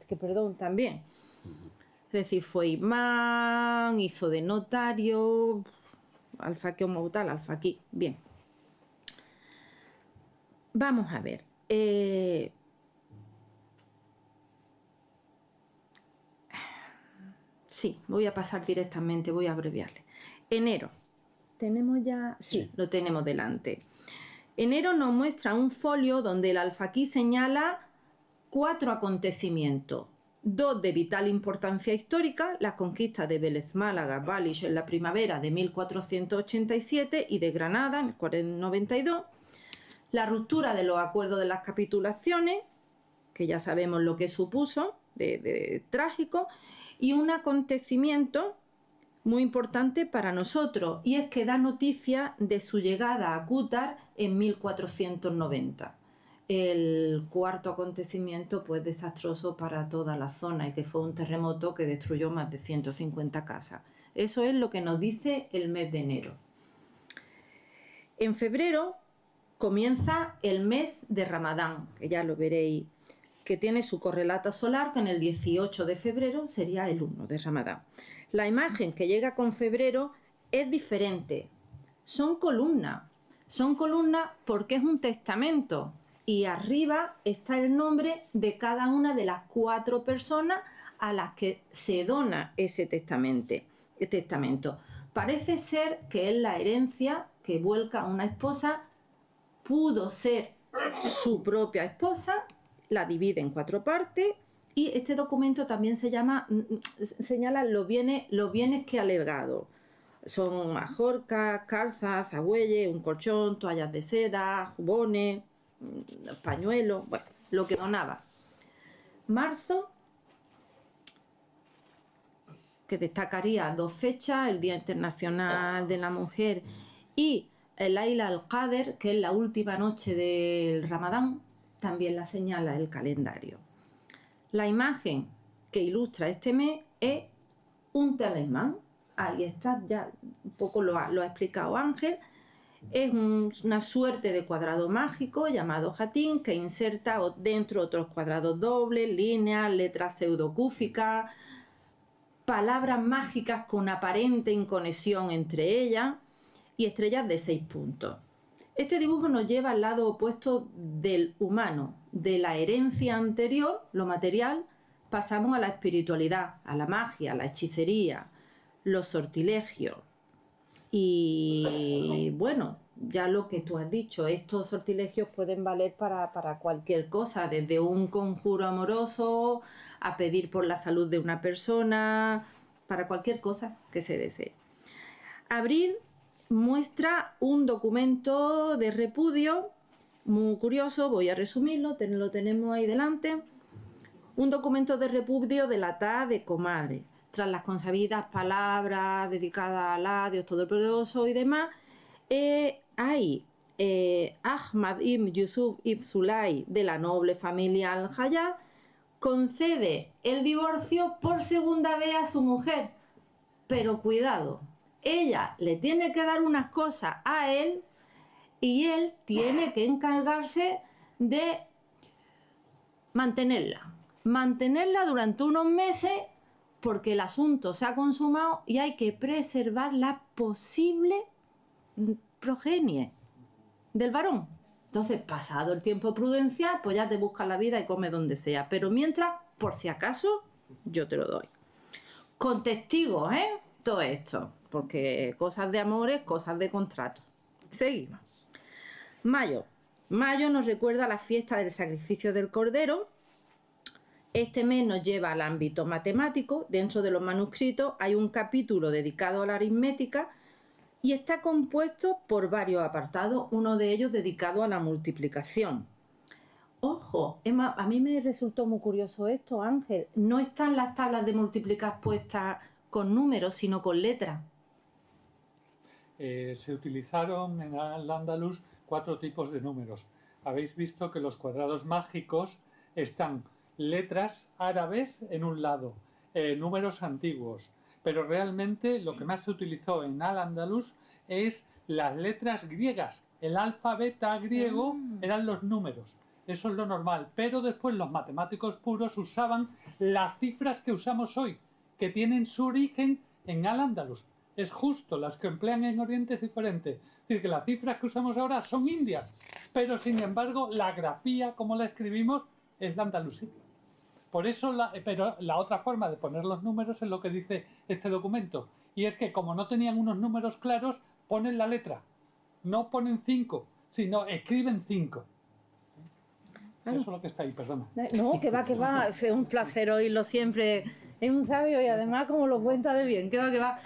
también. Es decir, fue imán, hizo de notario, alfaquí o moutal, alfaquí. Bien. Vamos a ver. Sí, voy a pasar directamente, voy a abreviarle. Enero. ¿Tenemos ya? Sí, lo tenemos delante. Enero nos muestra un folio donde el alfaquí señala 4 acontecimientos. 2 de vital importancia histórica, la conquista de Vélez Málaga, Balich en la primavera de 1487 y de Granada en el 492. La ruptura de los acuerdos de las capitulaciones, que ya sabemos lo que supuso, de trágico, y un acontecimiento muy importante para nosotros, y es que da noticia de su llegada a Qutár en 1490. El cuarto acontecimiento pues desastroso para toda la zona, y que fue un terremoto que destruyó más de 150 casas. Eso es lo que nos dice el mes de enero. En febrero comienza el mes de Ramadán, que ya lo veréis, que tiene su correlato solar, que en el 18 de febrero sería el 1 de Ramadán. La imagen que llega con febrero es diferente. Son columnas porque es un testamento, y arriba está el nombre de cada una de las 4 personas a las que se dona ese testamento. Parece ser que es la herencia que vuelca a una esposa, pudo ser su propia esposa, la divide en 4 partes, y este documento también señala los bienes que ha legado. Son majorcas, calzas, agüelles, un colchón, toallas de seda, jubones, pañuelos, bueno, lo que donaba. Marzo, que destacaría 2 fechas, el Día Internacional de la Mujer y el Laila al-Qadr, que es la última noche del Ramadán, también la señala el calendario. La imagen que ilustra este mes es un talismán. Ahí está, ya un poco lo ha explicado Ángel. Es una suerte de cuadrado mágico llamado jatín que inserta dentro otros cuadrados dobles, líneas, letras pseudocúficas, palabras mágicas con aparente inconexión entre ellas y estrellas de 6 puntos. Este dibujo nos lleva al lado opuesto del humano, de la herencia anterior, lo material, pasamos a la espiritualidad, a la magia, a la hechicería, los sortilegios. Y bueno, ya lo que tú has dicho, estos sortilegios pueden valer para cualquier cosa, desde un conjuro amoroso a pedir por la salud de una persona, para cualquier cosa que se desee. Abril muestra un documento de repudio muy curioso, voy a resumirlo, lo tenemos ahí delante. Un documento de repudio de la TA de comadre. Tras las consabidas palabras dedicadas a Dios Todopoderoso y demás, hay Ahmad ibn Yusuf ibn Sulay, de la noble familia Al-Hayat, concede el divorcio por segunda vez a su mujer. Pero cuidado, ella le tiene que dar unas cosas a él y él tiene que encargarse de mantenerla durante unos meses, porque el asunto se ha consumado y hay que preservar la posible progenie del varón. Entonces, pasado el tiempo prudencial, pues ya te buscas la vida y comes donde sea. Pero mientras, por si acaso, yo te lo doy. Con testigos, todo esto. Porque cosas de amores, cosas de contrato. Seguimos. Mayo. Mayo nos recuerda la fiesta del sacrificio del Cordero. Este mes nos lleva al ámbito matemático. Dentro de los manuscritos hay un capítulo dedicado a la aritmética y está compuesto por varios apartados, uno de ellos dedicado a la multiplicación. Ojo, Emma, a mí me resultó muy curioso esto, Ángel. No están las tablas de multiplicar puestas con números, sino con letras. Se utilizaron en Al-Ándalus 4 tipos de números. Habéis visto que los cuadrados mágicos están letras árabes en un lado, números antiguos, pero realmente lo que más se utilizó en Al-Ándalus es las letras griegas. El alfa, beta griego eran los números, eso es lo normal, pero después los matemáticos puros usaban las cifras que usamos hoy, que tienen su origen en Al-Ándalus. Es justo, las que emplean en Oriente es diferente. Es decir, que las cifras que usamos ahora son indias, pero sin embargo la grafía, como la escribimos, es la andalusí. Por eso, pero la otra forma de poner los números es lo que dice este documento. Y es que como no tenían unos números claros, ponen la letra. No ponen 5, sino escriben 5. Claro. Eso es lo que está ahí, perdona. No, que va. Es un placer oírlo siempre. Es un sabio y además como lo cuenta de bien. Que va.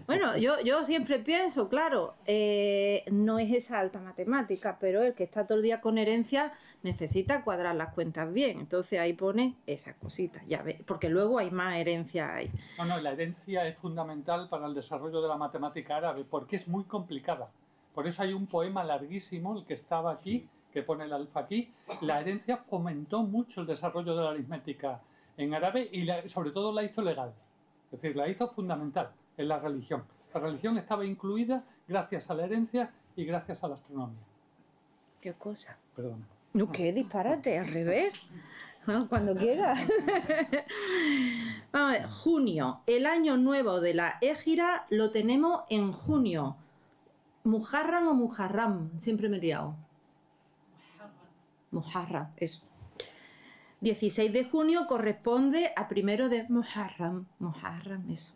Bueno, yo siempre pienso, claro, no es esa alta matemática, pero el que está todo el día con herencia necesita cuadrar las cuentas bien. Entonces ahí pone esas cositas, ya ves, porque luego hay más herencia ahí. No, la herencia es fundamental para el desarrollo de la matemática árabe, porque es muy complicada. Por eso hay un poema larguísimo, el que estaba aquí, que pone el alfa aquí. La herencia fomentó mucho el desarrollo de la aritmética en árabe y sobre todo la hizo legal. Es decir, la hizo fundamental en la religión. La religión estaba incluida gracias a la herencia y gracias a la astronomía. ¿Qué cosa? Perdona. No, qué disparate, al revés. Bueno, cuando quiera. Vamos a ver, junio. El año nuevo de la Égira lo tenemos en junio. ¿Muharram o Muharram? Siempre me he liado. Muharram, eso. 16 de junio corresponde a 1 de Muharram. Muharram, eso.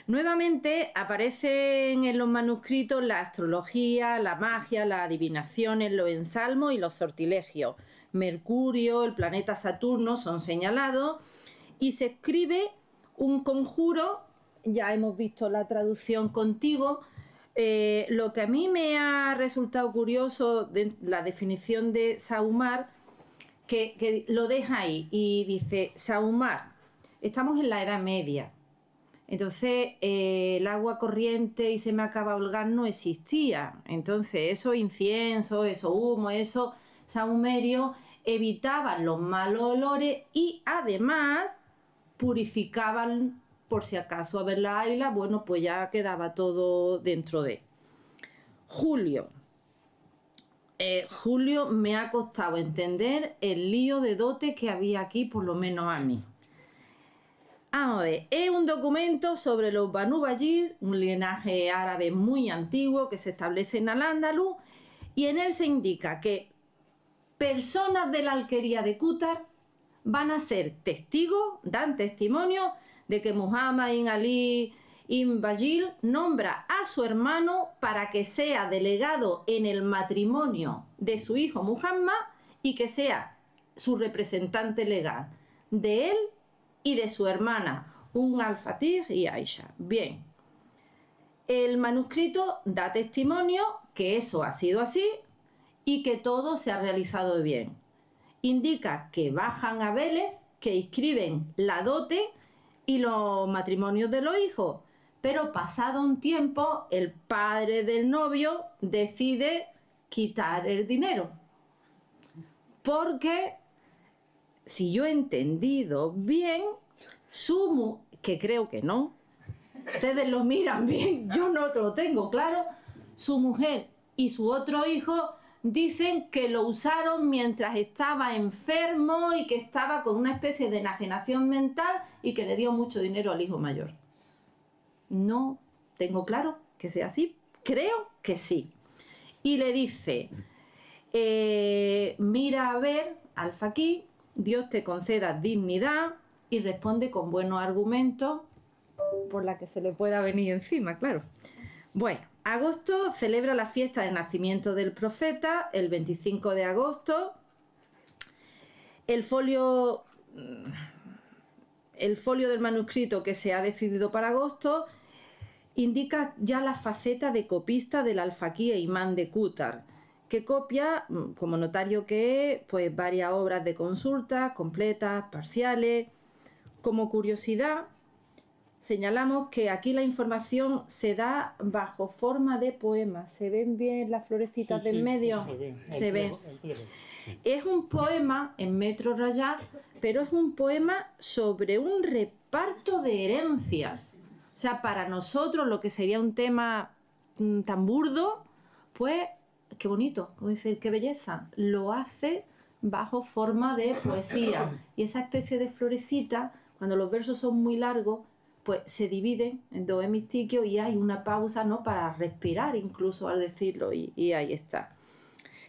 Nuevamente aparecen en los manuscritos la astrología, la magia, las adivinaciones, los ensalmos y los sortilegios. Mercurio, el planeta Saturno son señalados y se escribe un conjuro. Ya hemos visto la traducción contigo. Lo que a mí me ha resultado curioso de la definición de Sahumar, que lo deja ahí y dice: Sahumar, estamos en la Edad Media. Entonces, el agua corriente y se me acaba el gas no existía. Entonces, esos inciensos, esos humos, esos sahumerios evitaban los malos olores y además purificaban, por si acaso a ver la isla, bueno, pues ya quedaba todo dentro de. Julio. Julio me ha costado entender el lío de dote que había aquí, por lo menos a mí. Vamos a ver, es un documento sobre los Banu Bajir, un linaje árabe muy antiguo que se establece en Al-Ándalus, y en él se indica que personas de la alquería de Qútar van a ser testigos, dan testimonio de que Muhammad ibn Ali ibn Bajir nombra a su hermano para que sea delegado en el matrimonio de su hijo Muhammad y que sea su representante legal de él y de su hermana al-Fatih y Aisha. Bien, el manuscrito da testimonio que eso ha sido así y que todo se ha realizado bien. Indica que bajan a Vélez, que inscriben la dote y los matrimonios de los hijos, pero pasado un tiempo el padre del novio decide quitar el dinero, porque si yo he entendido bien, que creo que no, ustedes lo miran bien, yo no lo tengo claro, su mujer y su otro hijo dicen que lo usaron mientras estaba enfermo y que estaba con una especie de enajenación mental y que le dio mucho dinero al hijo mayor. No tengo claro que sea así, creo que sí. Y le dice, mira a ver, al-Fakí, Dios te conceda dignidad, y responde con buenos argumentos por la que se le pueda venir encima, claro. Bueno, agosto celebra la fiesta de nacimiento del profeta, el 25 de agosto. El folio del manuscrito que se ha decidido para agosto indica ya la faceta de copista del al-Fakí e imán de Qútar, que copia, como notario que es, pues varias obras de consulta, completas, parciales. Como curiosidad, señalamos que aquí la información se da bajo forma de poemas. ¿Se ven bien las florecitas del medio? Se ven. Es un poema en metro rayado, pero es un poema sobre un reparto de herencias. O sea, para nosotros lo que sería un tema tan burdo, pues qué bonito, como decir, qué belleza. Lo hace bajo forma de poesía. Y esa especie de florecita, cuando los versos son muy largos, pues se dividen en dos hemistiquios y hay una pausa, ¿no?, para respirar incluso al decirlo, y ahí está.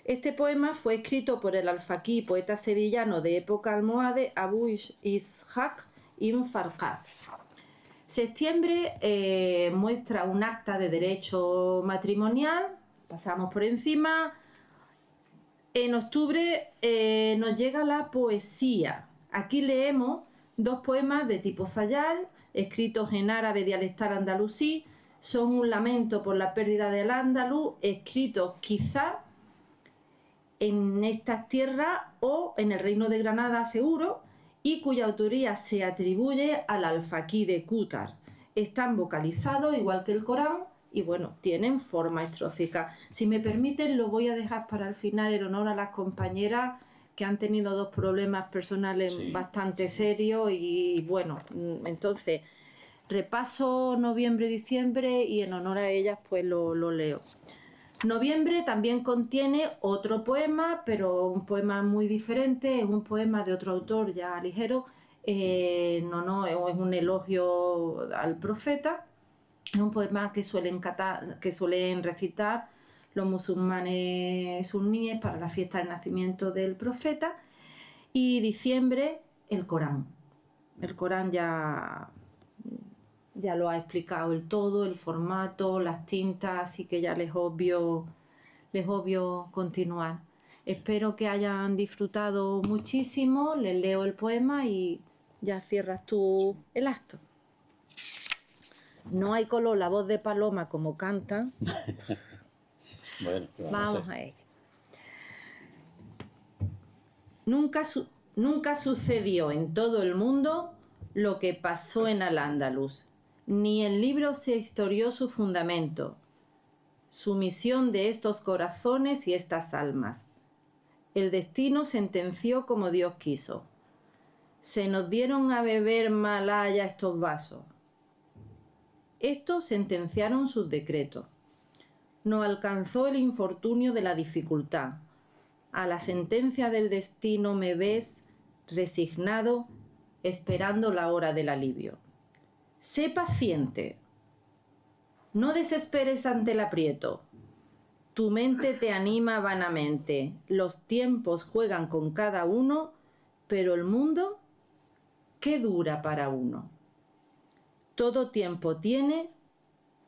Este poema fue escrito por el al-Fakí, poeta sevillano de época almohade, Abu Ishaq ibn Farqad. Septiembre muestra un acta de derecho matrimonial, pasamos por encima. En octubre nos llega la poesía. Aquí leemos dos poemas de tipo sayal, escritos en árabe dialectal andalusí. Son un lamento por la pérdida del Andaluz, escritos quizá en estas tierras o en el reino de Granada seguro, y cuya autoría se atribuye al al-Fakí de Qútar. Están vocalizados igual que el Corán y bueno, tienen forma estrófica. Si me permiten, lo voy a dejar para el final en honor a las compañeras que han tenido dos problemas personales bastante serios y bueno, entonces repaso noviembre-diciembre y en honor a ellas pues lo leo. Noviembre también contiene otro poema, pero un poema muy diferente, es un poema de otro autor ya ligero, es un elogio al profeta, es un poema que suelen recitar los musulmanes suníes para la fiesta del nacimiento del profeta. Y diciembre, el Corán. El Corán ya lo ha explicado el todo, el formato, las tintas, así que ya les obvio continuar. Espero que hayan disfrutado muchísimo, les leo el poema y ya cierras tú el acto. No hay color la voz de Paloma como cantan. Bueno, vamos a ello. Nunca sucedió en todo el mundo lo que pasó en Al-Ándalus. Ni el libro se historió su fundamento, su misión de estos corazones y estas almas. El destino sentenció como Dios quiso. Se nos dieron a beber malaya estos vasos. Estos sentenciaron sus decretos. Nos alcanzó el infortunio de la dificultad. A la sentencia del destino me ves resignado, esperando la hora del alivio. Sé paciente. No desesperes ante el aprieto. Tu mente te anima vanamente. Los tiempos juegan con cada uno, pero el mundo, ¿qué dura para uno? Todo tiempo tiene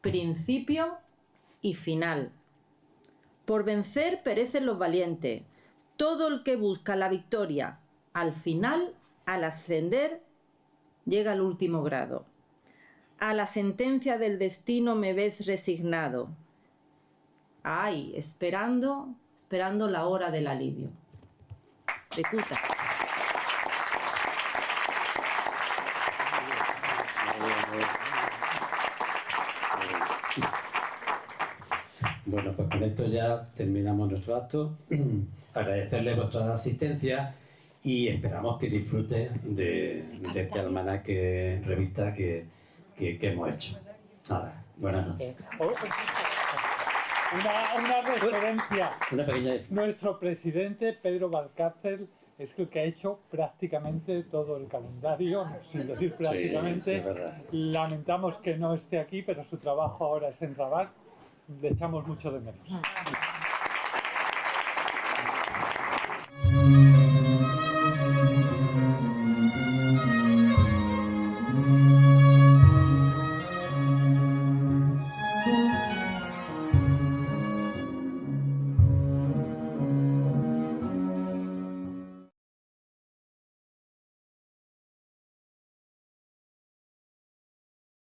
principio y final. Por vencer perecen los valientes. Todo el que busca la victoria, al final, al ascender, llega al último grado. A la sentencia del destino me ves resignado. Ay, esperando la hora del alivio. De Cuta. Bueno, pues con esto ya terminamos nuestro acto. Agradecerle vuestra asistencia y esperamos que disfruten de este almanaque revista que hemos hecho. Nada, buenas noches. Una referencia. Una pequeña... Nuestro presidente, Pedro Valcárcel, es el que ha hecho prácticamente todo el calendario, sin decir prácticamente. Sí, es verdad. Lamentamos que no esté aquí, pero su trabajo ahora es en Rabat. Le echamos mucho de menos.